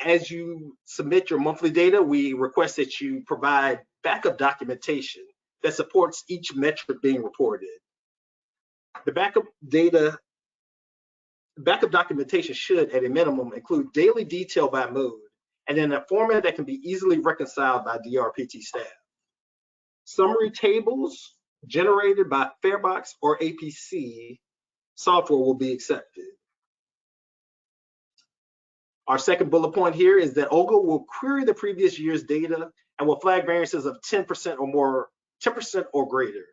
As you submit your monthly data, we request that you provide backup documentation that supports each metric being reported. The backup documentation should, at a minimum, include daily detail by mode and in a format that can be easily reconciled by DRPT staff. Summary tables generated by Farebox or APC software will be accepted. Our second bullet point here is that OLGA will query the previous year's data and will flag variances of 10% or greater.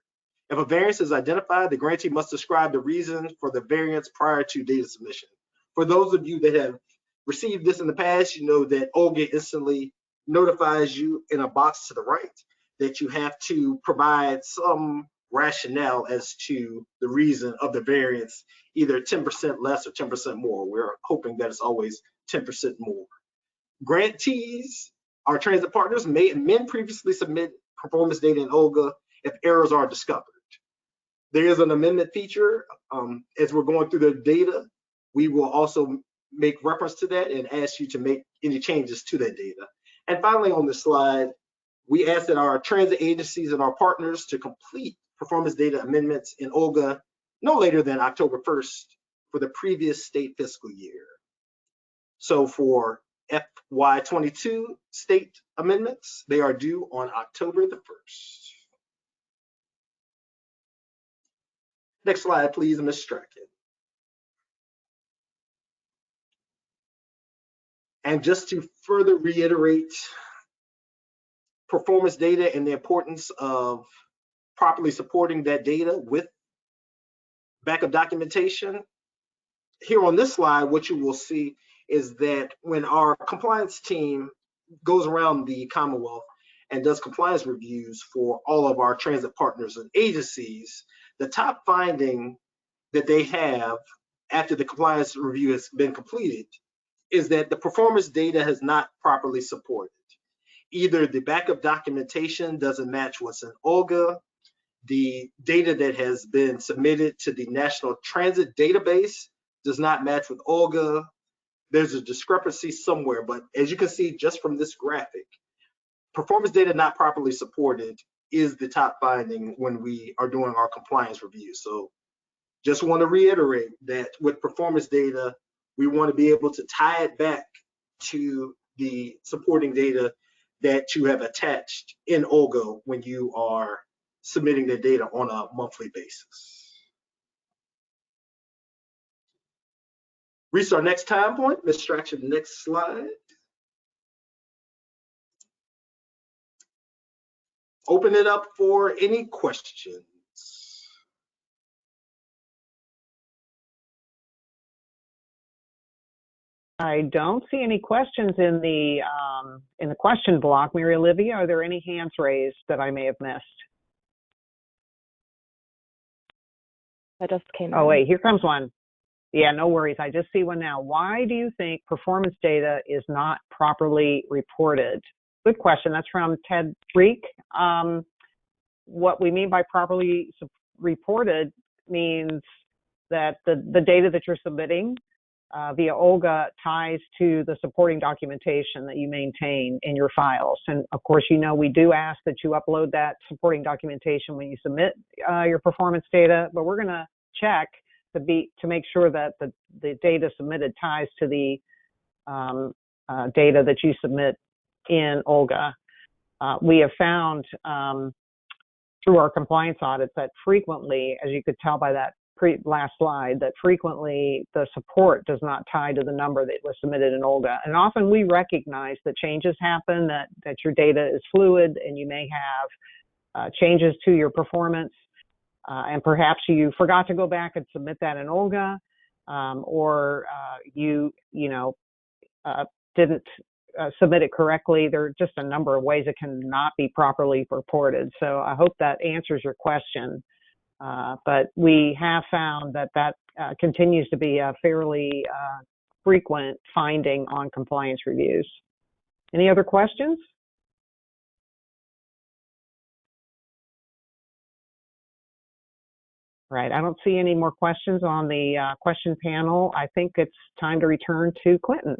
If a variance is identified, the grantee must describe the reason for the variance prior to data submission. For those of you that have received this in the past, you know that OLGA instantly notifies you in a box to the right that you have to provide some rationale as to the reason of the variance, either 10% less or 10% more. We're hoping that it's always 10% more. Grantees, our transit partners, may amend previously submitted performance data in OLGA if errors are discovered. There is an amendment feature. As we're going through the data, we will also make reference to that and ask you to make any changes to that data. And finally, on this slide, we ask that our transit agencies and our partners to complete performance data amendments in OLGA no later than October 1st for the previous state fiscal year. So for FY22 state amendments, they are due on October the 1st. Next slide, please, Ms. Strachan. And just to further reiterate performance data and the importance of properly supporting that data with backup documentation, here on this slide, what you will see is that when our compliance team goes around the Commonwealth and does compliance reviews for all of our transit partners and agencies, the top finding that they have after the compliance review has been completed is that the performance data has not properly supported. Either the backup documentation doesn't match what's in OLGA, the data that has been submitted to the National Transit Database does not match with OLGA. There's a discrepancy somewhere, but as you can see just from this graphic, performance data not properly supported is the top finding when we are doing our compliance review. So just want to reiterate that with performance data, we want to be able to tie it back to the supporting data that you have attached in OLGA when you are submitting the data on a monthly basis. Reach our next time point. Ms. Strachan, next slide. Open it up for any questions. I don't see any questions in the question block. Mary Olivia, are there any hands raised that I may have missed? That just came in. Oh, wait, here comes one. Yeah, no worries. I just see one now. Why do you think performance data is not properly reported? Good question. That's from Ted Reek. What we mean by properly reported means that the data that you're submitting via OLGA ties to the supporting documentation that you maintain in your files. And of course, you know, we do ask that you upload that supporting documentation when you submit your performance data, but we're going to check to make sure that the data submitted ties to the data that you submit in OLGA. We have found through our compliance audits that frequently, as you could tell by that last slide, that frequently the support does not tie to the number that was submitted in OLGA. And often we recognize that changes happen, that your data is fluid, and you may have changes to your performance, and perhaps you forgot to go back and submit that in OLGA, or you didn't submit it correctly. There are just a number of ways it cannot be properly reported. So I hope that answers your question. But we have found that continues to be a fairly frequent finding on compliance reviews. Any other questions? Right, I don't see any more questions on the question panel. I think it's time to return to Clinton.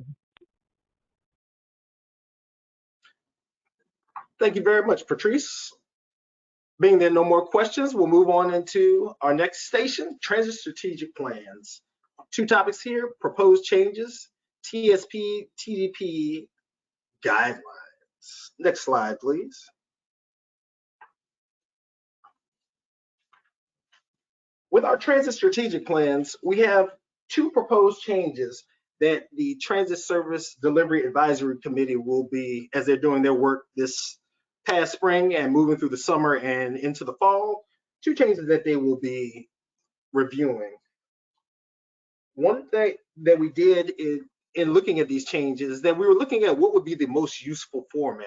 Thank you very much, Patrice. Being there no more questions, we'll move on into our next station, transit strategic plans. Two topics here: proposed changes, TSP, TDP guidelines. Next slide, please. With our transit strategic plans, we have two proposed changes that the Transit Service Delivery Advisory Committee will be, as they're doing their work this past spring and moving through the summer and into the fall, two changes that they will be reviewing. One thing that we did in looking at these changes is that we were looking at what would be the most useful format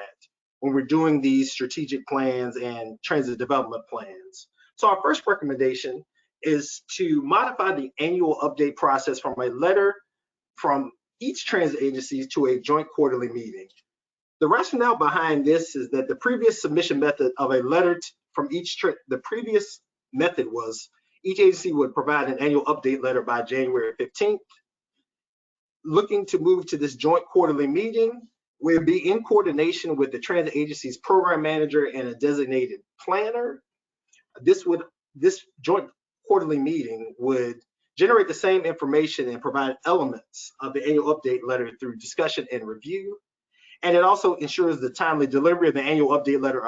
when we're doing these strategic plans and transit development plans. So our first recommendation is to modify the annual update process from a letter from each transit agency to a joint quarterly meeting. The rationale behind this is that the previous submission method of a letter from each the previous method was each agency would provide an annual update letter by January 15th. Looking to move to this joint quarterly meeting, we'll be in coordination with the transit agency's program manager and a designated planner. This joint quarterly meeting would generate the same information and provide elements of the annual update letter through discussion and review. And it also ensures the timely delivery of the annual update letter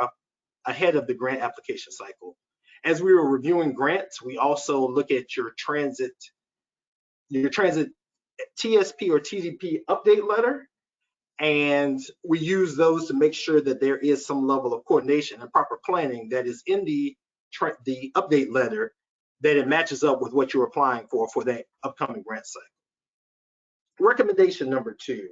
ahead of the grant application cycle. As we were reviewing grants, we also look at your transit TSP or TDP update letter, and we use those to make sure that there is some level of coordination and proper planning that is in the update letter, that it matches up with what you're applying for that upcoming grant cycle. Recommendation number 2.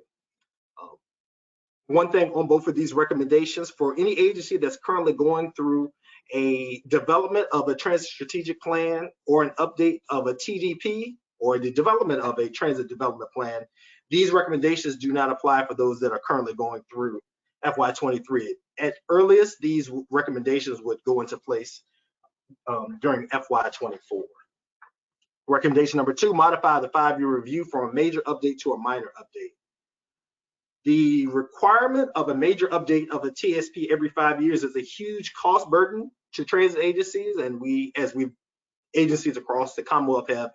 One thing on both of these recommendations: for any agency that's currently going through a development of a transit strategic plan or an update of a TDP or the development of a transit development plan, these recommendations do not apply for those that are currently going through FY23. At earliest, these recommendations would go into place during FY24. Recommendation number 2, modify the 5-year review from a major update to a minor update. The requirement of a major update of a TSP every 5 years is a huge cost burden to transit agencies, and agencies across the Commonwealth have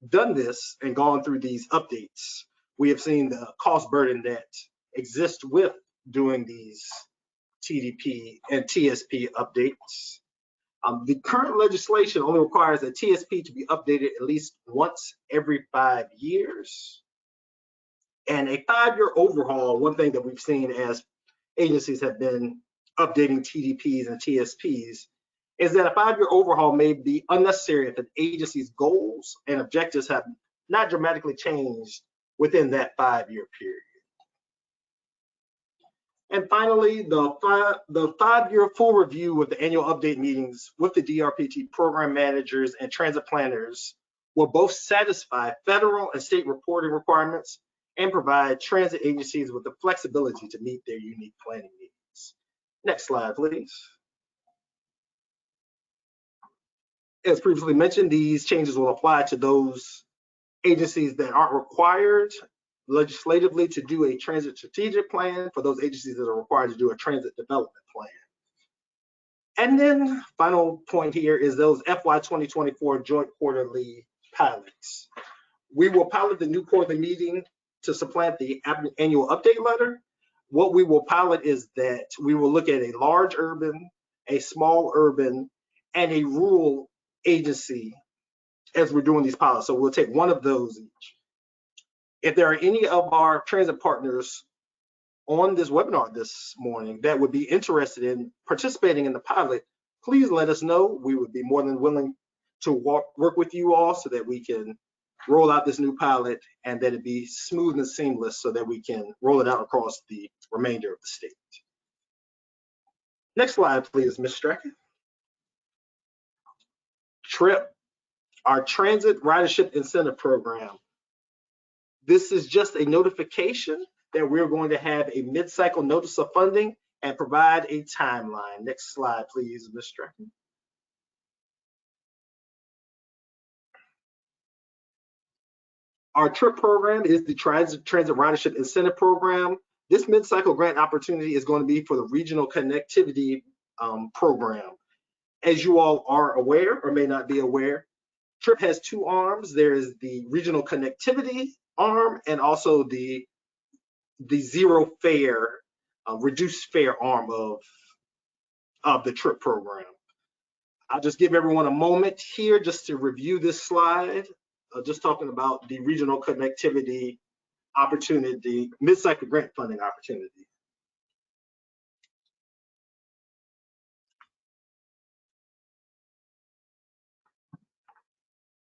done this and gone through these updates. We have seen the cost burden that exists with doing these TDP and TSP updates. The current legislation only requires a TSP to be updated at least once every 5 years. And a 5-year overhaul, one thing that we've seen as agencies have been updating TDPs and TSPs, is that a 5-year overhaul may be unnecessary if an agency's goals and objectives have not dramatically changed within that 5-year period. And finally, the 5-year full review of the annual update meetings with the DRPT program managers and transit planners will both satisfy federal and state reporting requirements and provide transit agencies with the flexibility to meet their unique planning needs. Next slide, please. As previously mentioned, these changes will apply to those agencies that aren't required legislatively to do a transit strategic plan, for those agencies that are required to do a transit development plan. And then final point here is those FY 2024 joint quarterly pilots. We will pilot the new quarterly meeting to supplant the annual update letter. What we will pilot is that we will look at a large urban, a small urban, and a rural agency as we're doing these pilots. So we'll take one of those each. If there are any of our transit partners on this webinar this morning that would be interested in participating in the pilot, please let us know. We would be more than willing to work with you all so that we can roll out this new pilot and that it be smooth and seamless so that we can roll it out across the remainder of the state. Next slide, please, Ms. Strachan. TRIP, our Transit Ridership Incentive Program. This is just a notification that we're going to have a mid-cycle notice of funding and provide a timeline. Next slide, please, Ms. Strachan. Our TRIP program is the Transit Ridership Incentive Program. This mid-cycle grant opportunity is going to be for the Regional Connectivity Program. As you all are aware or may not be aware, TRIP has two arms. There is the Regional Connectivity arm and also the zero fare, reduced fare arm of the TRIP program. I'll just give everyone a moment here just to review this slide, just talking about the Regional Connectivity opportunity, mid-cycle grant funding opportunity.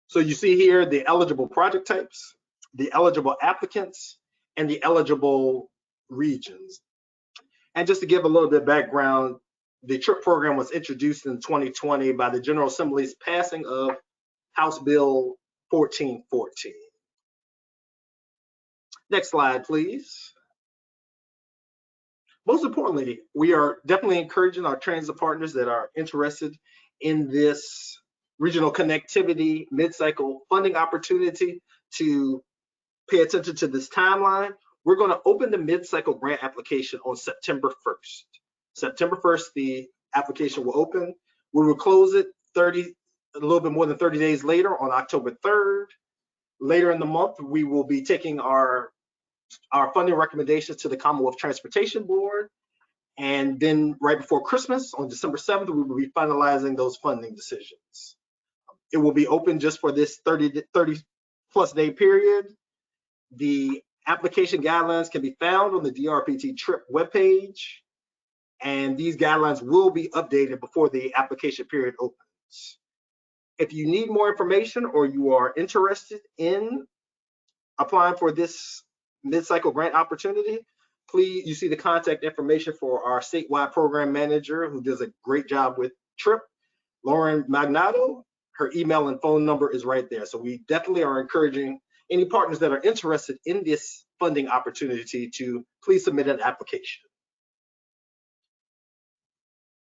So you see here the eligible project types, the eligible applicants, and the eligible regions. And just to give a little bit of background, the TRIP program was introduced in 2020 by the General Assembly's passing of House Bill 1414. Next slide, please. Most importantly, we are definitely encouraging our transit partners that are interested in this regional connectivity mid-cycle funding opportunity to pay attention to this timeline. We're going to open the mid-cycle grant application on September 1st. September 1st, the application will open. We will close it a little bit more than 30 days later on October 3rd. Later in the month, we will be taking our funding recommendations to the Commonwealth Transportation Board. And then right before Christmas, on December 7th, we will be finalizing those funding decisions. It will be open just for this 30 plus day period. The application guidelines can be found on the DRPT TRIP webpage, and these guidelines will be updated before the application period opens. If you need more information or you are interested in applying for this mid-cycle grant opportunity, please, you see the contact information for our statewide program manager who does a great job with TRIP, Lauren Magnato. Her email and phone number is right there. So we definitely are encouraging any partners that are interested in this funding opportunity to please submit an application.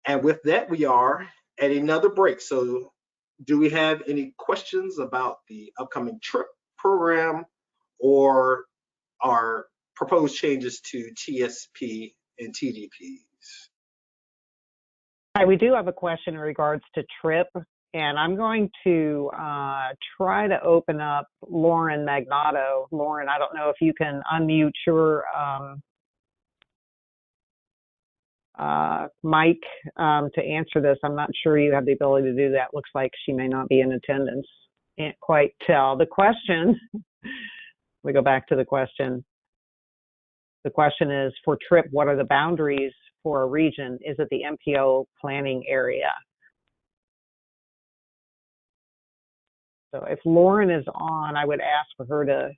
And with that, we are at another break. So do we have any questions about the upcoming TRIP program or our proposed changes to TSP and TDPs. Hi, we do have a question in regards to TRIP, and I'm going to try to open up Lauren Magnato. Lauren, I don't know if you can unmute your mic to answer this. I'm not sure you have the ability to do that. Looks like she may not be in attendance. Can't quite tell. The question, we go back to the question. The question is, for TRIP, what are the boundaries for a region? Is it the MPO planning area? So if Lauren is on, I would ask for her to,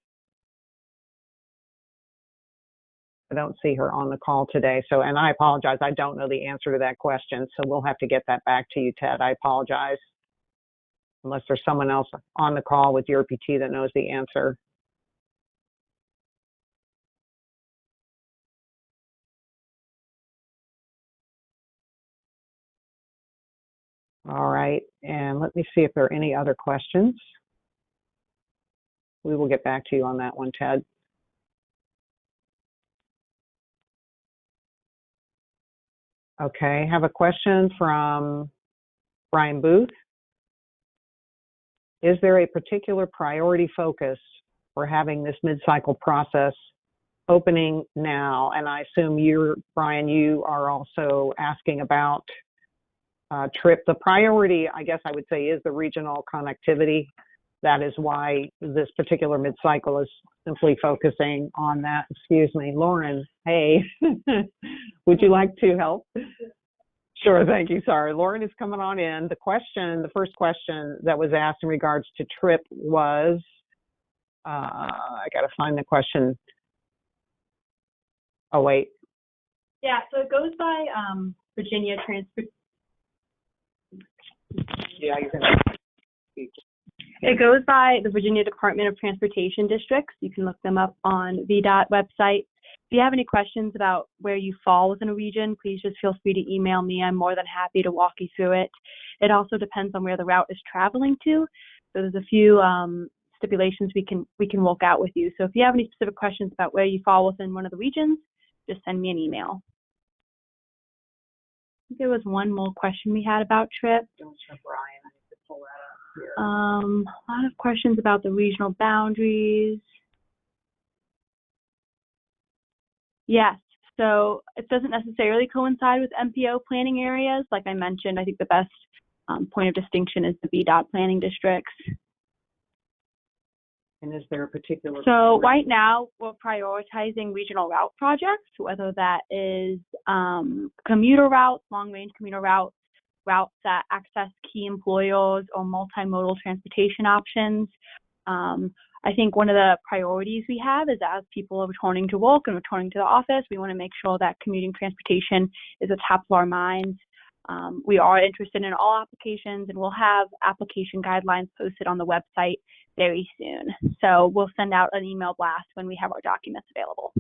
I don't see her on the call today. So, and I apologize, I don't know the answer to that question. So we'll have to get that back to you, Ted. I apologize. Unless there's someone else on the call with your PT that knows the answer. All right, and let me see if there are any other questions. We will get back to you on that one, Ted. Okay, I have a question from Brian Booth. Is there a particular priority focus for having this mid-cycle process opening now? And I assume you're, Brian, you are also asking about TRIP. The priority, I guess I would say, is the regional connectivity. That is why this particular mid-cycle is simply focusing on that. Excuse me, Lauren, hey, would you like to help? Sure, thank you, sorry. Lauren is coming on in. The question, the first question that was asked in regards to TRIP was, I gotta find the question. Oh, wait. Yeah, so it goes by Virginia Transport. Yeah, you can. It goes by the Virginia Department of Transportation districts. You can look them up on VDOT website. If you have any questions about where you fall within a region, please just feel free to email me. I'm more than happy to walk you through it. It also depends on where the route is traveling to. So there's a few stipulations we can work out with you. So if you have any specific questions about where you fall within one of the regions, just send me an email. I think there was one more question we had about TRIP. Don't show Brian. I need to pull that up here. A lot of questions about the regional boundaries. Yes, so it doesn't necessarily coincide with MPO planning areas. Like I mentioned, I think the best point of distinction is the VDOT planning districts. And is there a particular? So right now we're prioritizing regional route projects, whether that is commuter routes, long-range commuter routes, routes that access key employers or multimodal transportation options. I think one of the priorities we have is as people are returning to work and returning to the office, we want to make sure that commuting transportation is at the top of our minds. We are interested in all applications, and we'll have application guidelines posted on the website very soon. So we'll send out an email blast when we have our documents available.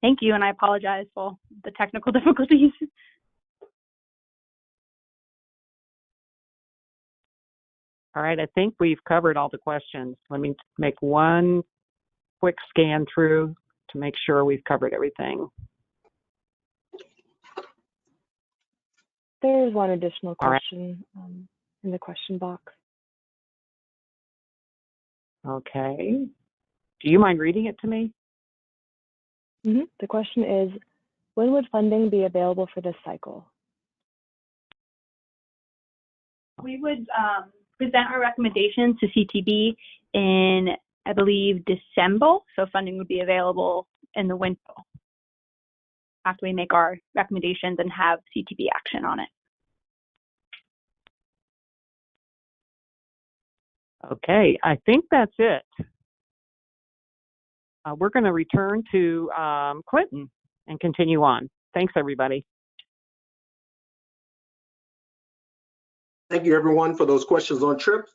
Thank you, and I apologize for the technical difficulties. All right, I think we've covered all the questions. Let me make one quick scan through to make sure we've covered everything. There is one additional question in the question box. Okay. Do you mind reading it to me? The question is, when would funding be available for this cycle? We would present our recommendations to CTB in, I believe, December. So funding would be available in the winter after we make our recommendations and have CTB action on it. Okay, I think that's it. We're going to return to Clinton and continue on. Thanks, everybody. Thank you, everyone, for those questions on TRIP.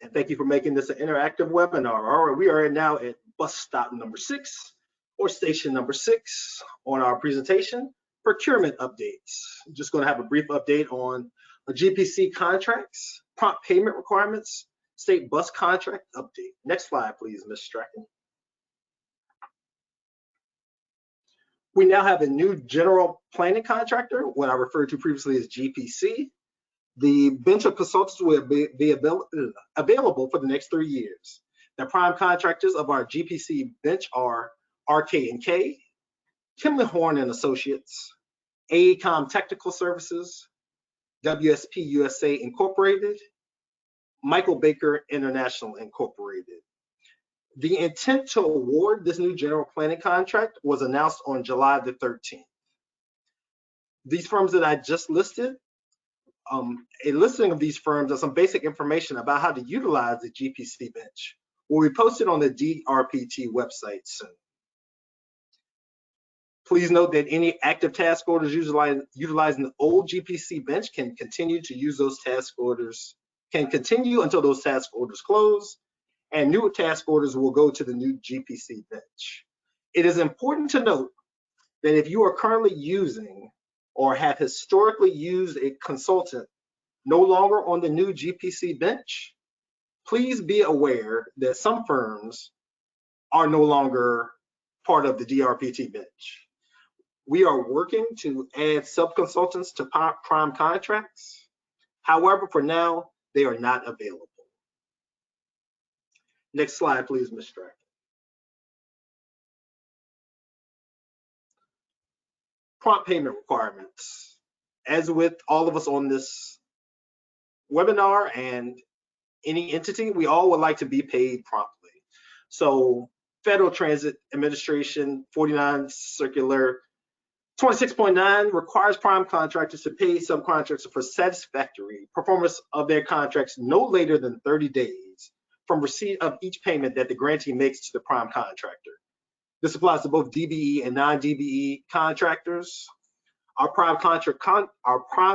And thank you for making this an interactive webinar. All right, we are now at bus stop number 6 or station number 6 on our presentation, procurement updates. I'm just going to have a brief update on the GPC contracts, prompt payment requirements, state bus contract update. Next slide, please, Ms. Strachan. We now have a new general planning contractor, what I referred to previously as GPC. The bench of consultants will be available for the next 3 years. The prime contractors of our GPC bench are RK&K, Kimley Horn and Associates, AECOM Technical Services, WSP USA Incorporated, Michael Baker International Incorporated. The intent to award this new general planning contract was announced on July the 13th. These firms that I just listed, a listing of these firms and some basic information about how to utilize the GPC bench will be posted on the DRPT website soon. Please note that any active task orders utilizing the old GPC bench can continue to use those task orders, can continue until those task orders close, and new task orders will go to the new GPC bench. It is important to note that if you are currently using or have historically used a consultant no longer on the new GPC bench, please be aware that some firms are no longer part of the DRPT bench. We are working to add sub-consultants to prime contracts. However, for now, they are not available. Next slide, please, Ms. Stratton. Prompt payment requirements. As with all of us on this webinar and any entity, we all would like to be paid promptly. So Federal Transit Administration 49 Circular 26.9 requires prime contractors to pay subcontractors for satisfactory performance of their contracts no later than 30 days from receipt of each payment that the grantee makes to the prime contractor. This applies to both DBE and non-DBE contractors. Our prime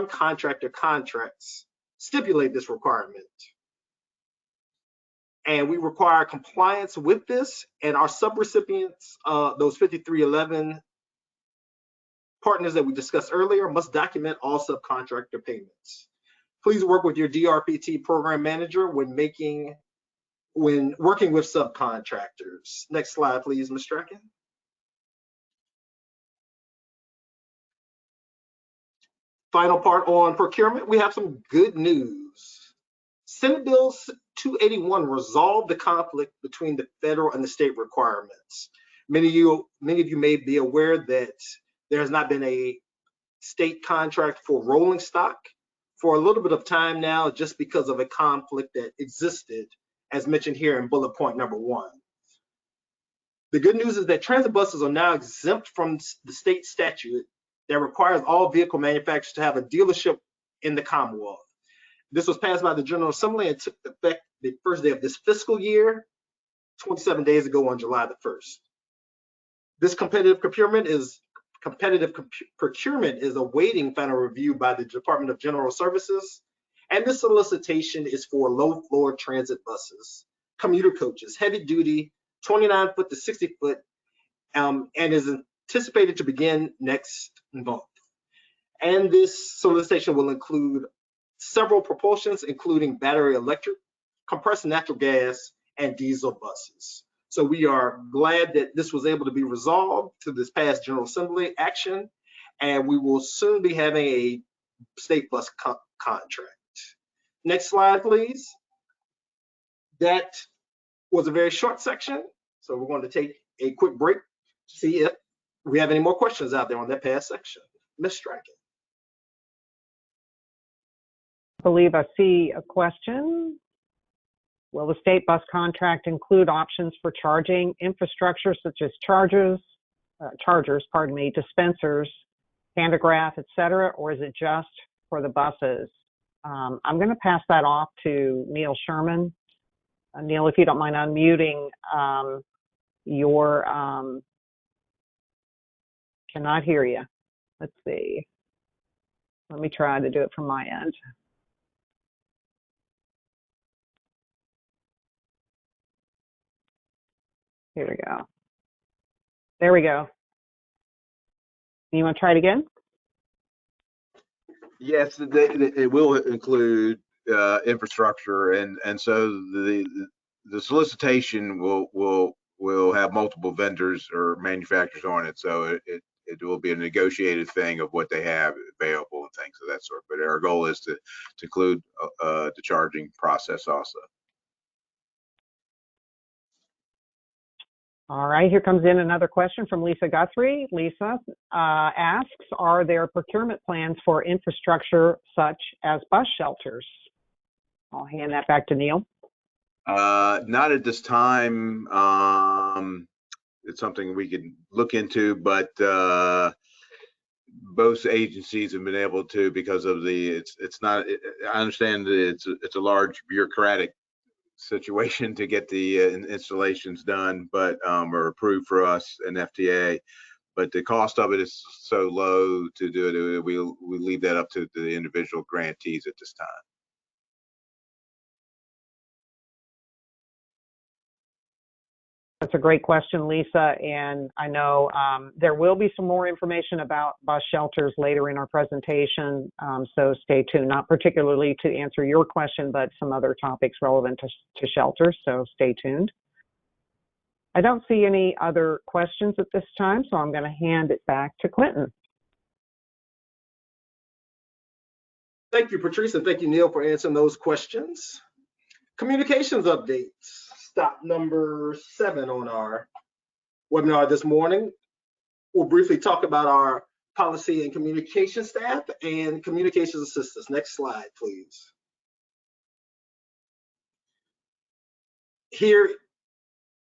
contractor contracts stipulate this requirement. And we require compliance with this, and our subrecipients, those 5311 partners that we discussed earlier, must document all subcontractor payments. Please work with your DRPT program manager when working with subcontractors. Next slide, please, Ms. Strachan. Final part on procurement, we have some good news. Senate Bill 281 resolved the conflict between the federal and the state requirements. Many of you may be aware that there has not been a state contract for rolling stock for a little bit of time now, just because of a conflict that existed, as mentioned here in bullet point number 1. The good news is that transit buses are now exempt from the state statute that requires all vehicle manufacturers to have a dealership in the Commonwealth. This was passed by the General Assembly and took effect the first day of this fiscal year, 27 days ago on July the 1st. This competitive procurement is awaiting final review by the Department of General Services, and this solicitation is for low floor transit buses, commuter coaches, heavy duty, 29-foot to 60-foot, and is anticipated to begin next month. And this solicitation will include several propulsions, including battery electric, compressed natural gas, and diesel buses. So we are glad that this was able to be resolved through this past General Assembly action, and we will soon be having a state bus contract. Next slide, please. That was a very short section, so we're going to take a quick break to see if we have any more questions out there on that past section. Ms. Strachan. I believe I see a question. Will the state bus contract include options for charging infrastructure such as chargers, dispensers, pantograph, etc., or is it just for the buses? I'm going to pass that off to Neil Sherman. Neil, if you don't mind unmuting your, cannot hear you. Let's see. Let me try to do it from my end. Here we go. There we go. You want to try it again? Yes, it will include infrastructure, and so the solicitation will have multiple vendors or manufacturers on it. So it will be a negotiated thing of what they have available and things of that sort. But our goal is to include the charging process also. All right, here comes in another question from Lisa Guthrie. Lisa asks, are there procurement plans for infrastructure such as bus shelters? I'll hand that back to Neil. Not at this time. It's something we could look into, but both agencies have been able to, because of it's not, I understand that it's a large bureaucratic situation to get the installations done, but or approved for us and FTA, but the cost of it is so low to do it. We leave that up to the individual grantees at this time. That's a great question, Lisa, and I know there will be some more information about bus shelters later in our presentation, so stay tuned, not particularly to answer your question, but some other topics relevant to shelters, so stay tuned. I don't see any other questions at this time, so I'm going to hand it back to Clinton. Thank you, Patrice, and thank you, Neil, for answering those questions. Communications updates. Stop number 7 on our webinar this morning. We'll briefly talk about our policy and communication staff and communications assistants. Next slide, please. Here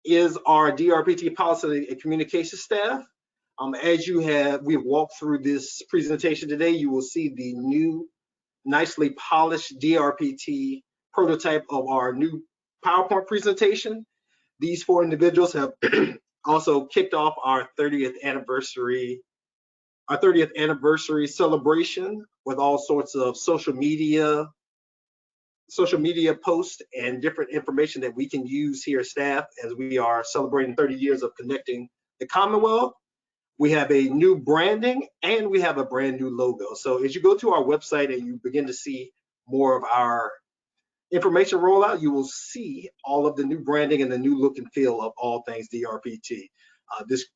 is our DRPT policy and communication staff. As we've walked through this presentation today, you will see the new, nicely polished DRPT prototype of our new PowerPoint presentation. These 4 individuals have also kicked off our 30th anniversary celebration with all sorts of social media posts and different information that we can use here at staff as we are celebrating 30 years of connecting the Commonwealth. We have a new branding and we have a brand new logo. So as you go to our website and you begin to see more of our information rollout, you will see all of the new branding and the new look and feel of all things DRPT. This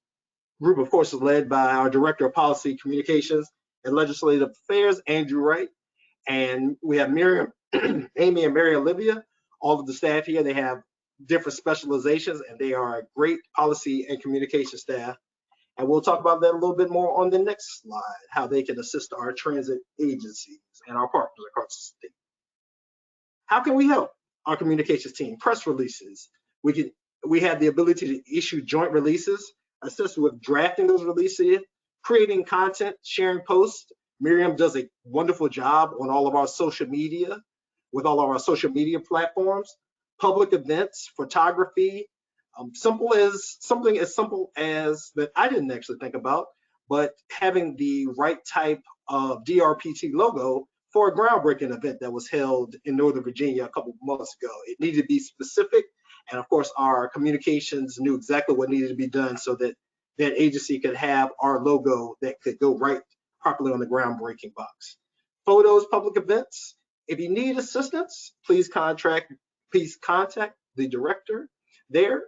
group, of course, is led by our Director of Policy Communications and Legislative Affairs, Andrew Wright, and we have Miriam, Amy and Mary Olivia. All of the staff here, they have different specializations and they are a great policy and communication staff. And we'll talk about that a little bit more on the next slide, how they can assist our transit agencies and our partners across the state. How can we help our communications team? Press releases. We have the ability to issue joint releases, assist with drafting those releases, creating content, sharing posts. Miriam does a wonderful job on all of our social media, with all of our social media platforms, public events, photography, something as simple as that I didn't actually think about, but having the right type of DRPT logo for a groundbreaking event that was held in Northern Virginia a couple of months ago. It needed to be specific, and of course our communications knew exactly what needed to be done so that that agency could have our logo that could go right properly on the groundbreaking box. Photos, public events. If you need assistance, please contact the director there,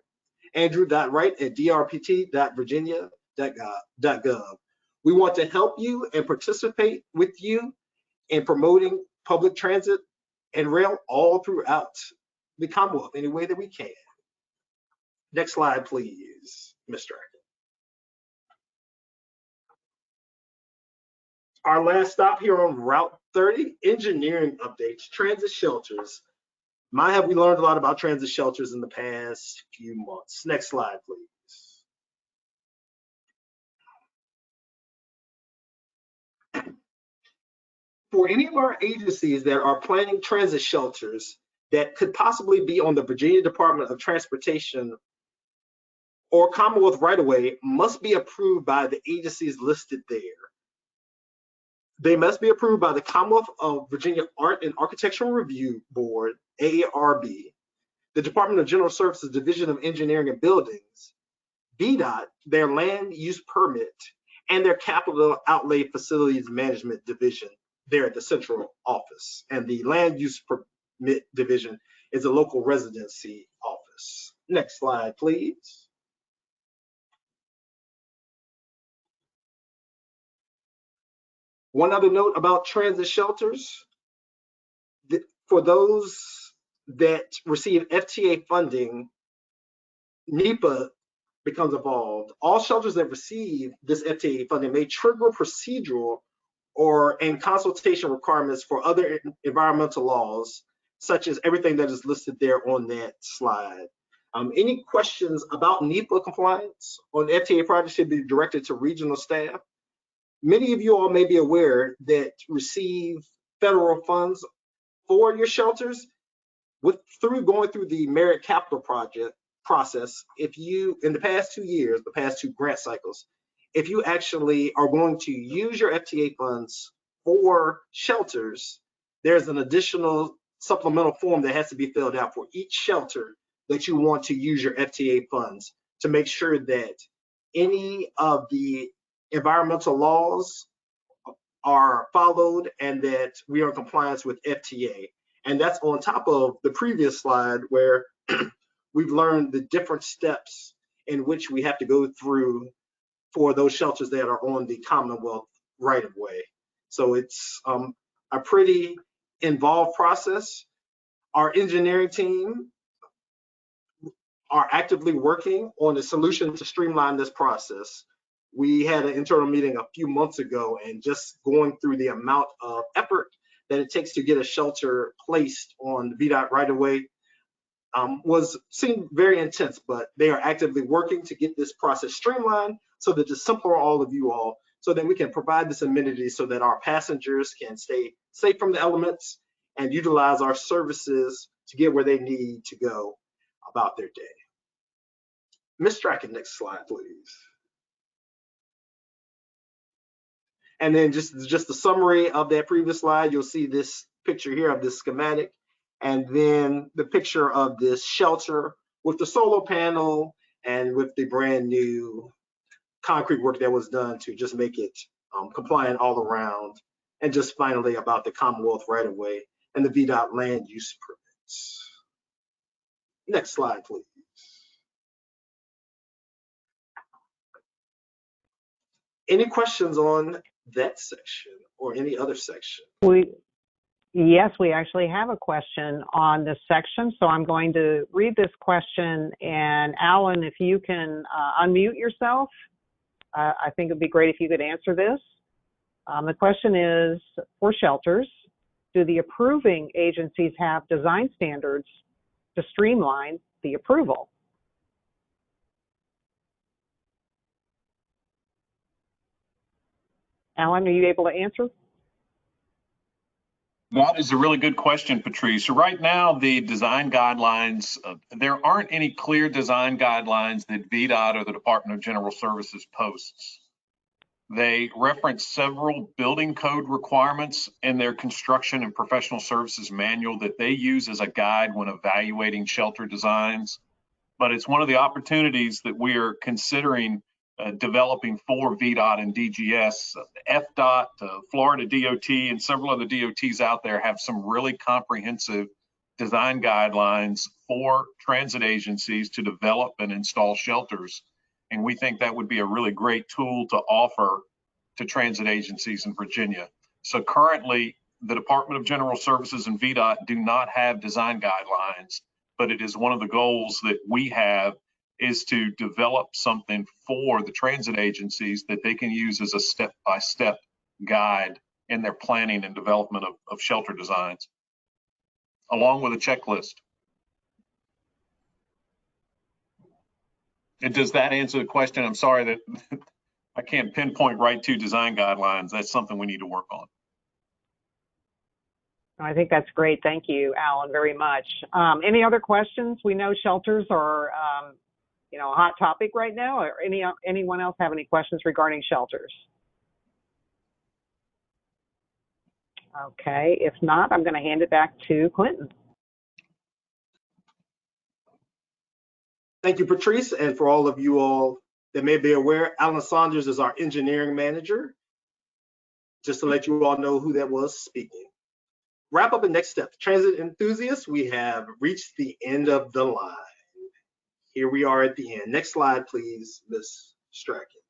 andrew.wright@drpt.virginia.gov. We want to help you and participate with you in promoting public transit and rail all throughout the Commonwealth any way that we can. Next slide, please, Mr. Atkins. Our last stop here on Route 30, engineering updates, transit shelters. My, have we learned a lot about transit shelters in the past few months? Next slide, please. For any of our agencies that are planning transit shelters that could possibly be on the Virginia Department of Transportation or Commonwealth right-of-way must be approved by the agencies listed there. They must be approved by the Commonwealth of Virginia Art and Architectural Review Board, AARB, the Department of General Services Division of Engineering and Buildings, VDOT, their land use permit, and their capital outlay facilities management division there at the central office. And the land use permit division is a local residency office. Next slide, please. One other note about transit shelters, for those that receive FTA funding, NEPA becomes involved. All shelters that receive this FTA funding may trigger procedural or in consultation requirements for other environmental laws, such as everything that is listed there on that slide. Any questions about NEPA compliance on FTA projects should be directed to regional staff. Many of you all may be aware that receive federal funds for your shelters through going through the Merit Capital Project process. If you, in the past 2 years, the past 2 grant cycles, if you actually are going to use your FTA funds for shelters, there's an additional supplemental form that has to be filled out for each shelter that you want to use your FTA funds to make sure that any of the environmental laws are followed and that we are in compliance with FTA. And that's on top of the previous slide where we've learned the different steps in which we have to go through for those shelters that are on the Commonwealth right of way. So it's a pretty involved process. Our engineering team are actively working on a solution to streamline this process. We had an internal meeting a few months ago, and just going through the amount of effort that it takes to get a shelter placed on the VDOT right of way seemed very intense, but they are actively working to get this process streamlined so that it's simpler for all of you all, so that we can provide this amenity so that our passengers can stay safe from the elements and utilize our services to get where they need to go about their day. Ms. Strachan, next slide, please. And then just the summary of that previous slide, you'll see this picture here of this schematic, and then the picture of this shelter with the solar panel and with the brand new concrete work that was done to just make it compliant all around. And just finally about the Commonwealth right of way and the VDOT land use permits. Next slide, please. Any questions on that section or any other section? Yes, we actually have a question on this section, so I'm going to read this question, and Alan, if you can unmute yourself, I think it'd be great if you could answer this. The question is, for shelters, do the approving agencies have design standards to streamline the approval? Alan, are you able to answer? That is a really good question, Patrice. So right now, the design guidelines, there aren't any clear design guidelines that VDOT or the Department of General Services posts. They reference several building code requirements in their construction and professional services manual that they use as a guide when evaluating shelter designs. But it's one of the opportunities that we are considering developing for VDOT and DGS. FDOT, Florida DOT, and several other DOTs out there have some really comprehensive design guidelines for transit agencies to develop and install shelters. And we think that would be a really great tool to offer to transit agencies in Virginia. So currently, the Department of General Services and VDOT do not have design guidelines, but it is one of the goals that we have is to develop something for the transit agencies that they can use as a step-by-step guide in their planning and development of shelter designs, along with a checklist. And does that answer the question? I'm sorry that I can't pinpoint right to design guidelines. That's something we need to work on. I think that's great. Thank you, Alan, very much. Any other questions? We know shelters are a hot topic right now. Or anyone else have any questions regarding shelters? Okay, if not, I'm going to hand it back to Clinton. Thank you, Patrice. And for all of you all that may be aware, Alan Saunders is our engineering manager. Just to let you all know who that was speaking. Wrap up and next step. Transit enthusiasts, we have reached the end of the line. Here we are at the end. Next slide, please, Ms. Strachan.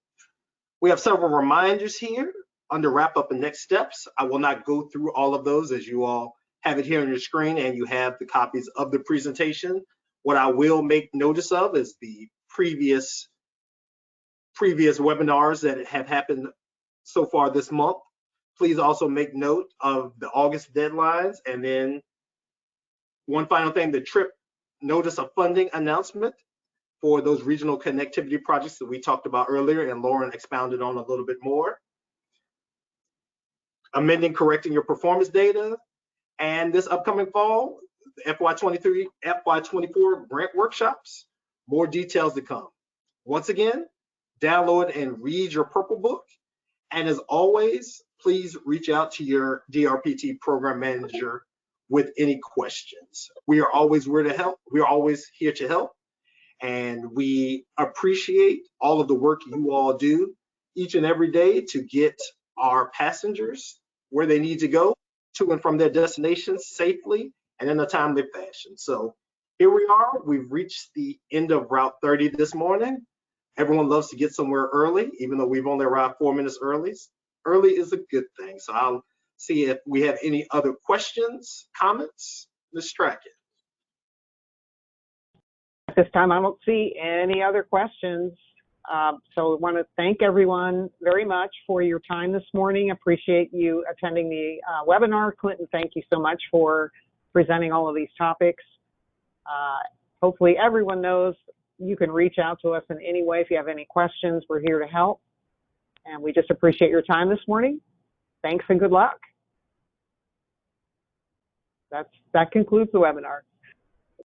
We have several reminders here. under wrap up and next steps. I will not go through all of those, as you all have it here on your screen and you have the copies of the presentation. What I will make notice of is the previous webinars that have happened so far this month. Please also make note of the August deadlines. And then one final thing, the TRIP notice of funding announcement for those regional connectivity projects that we talked about earlier and Lauren expounded on a little bit more. Amending, correcting your performance data. And this upcoming fall, FY23, FY24 grant workshops, more details to come. Once again, download and read your Purple Book. And as always, please reach out to your DRPT program manager with any questions. We are always here to help. We are always here to help. And we appreciate all of the work you all do each and every day to get our passengers where they need to go to and from their destinations safely and in a timely fashion. So here we are. We've reached the end of Route 30 this morning. Everyone loves to get somewhere early, even though we've only arrived 4 minutes early. Early is a good thing. So I'll see if we have any other questions, comments. Ms. Strachan. At this time, I don't see any other questions. So I want to thank everyone very much for your time this morning. Appreciate you attending the webinar. Clinton, thank you so much for presenting all of these topics. Hopefully everyone knows you can reach out to us in any way if you have any questions. We're here to help. And we just appreciate your time this morning. Thanks and good luck. That concludes the webinar.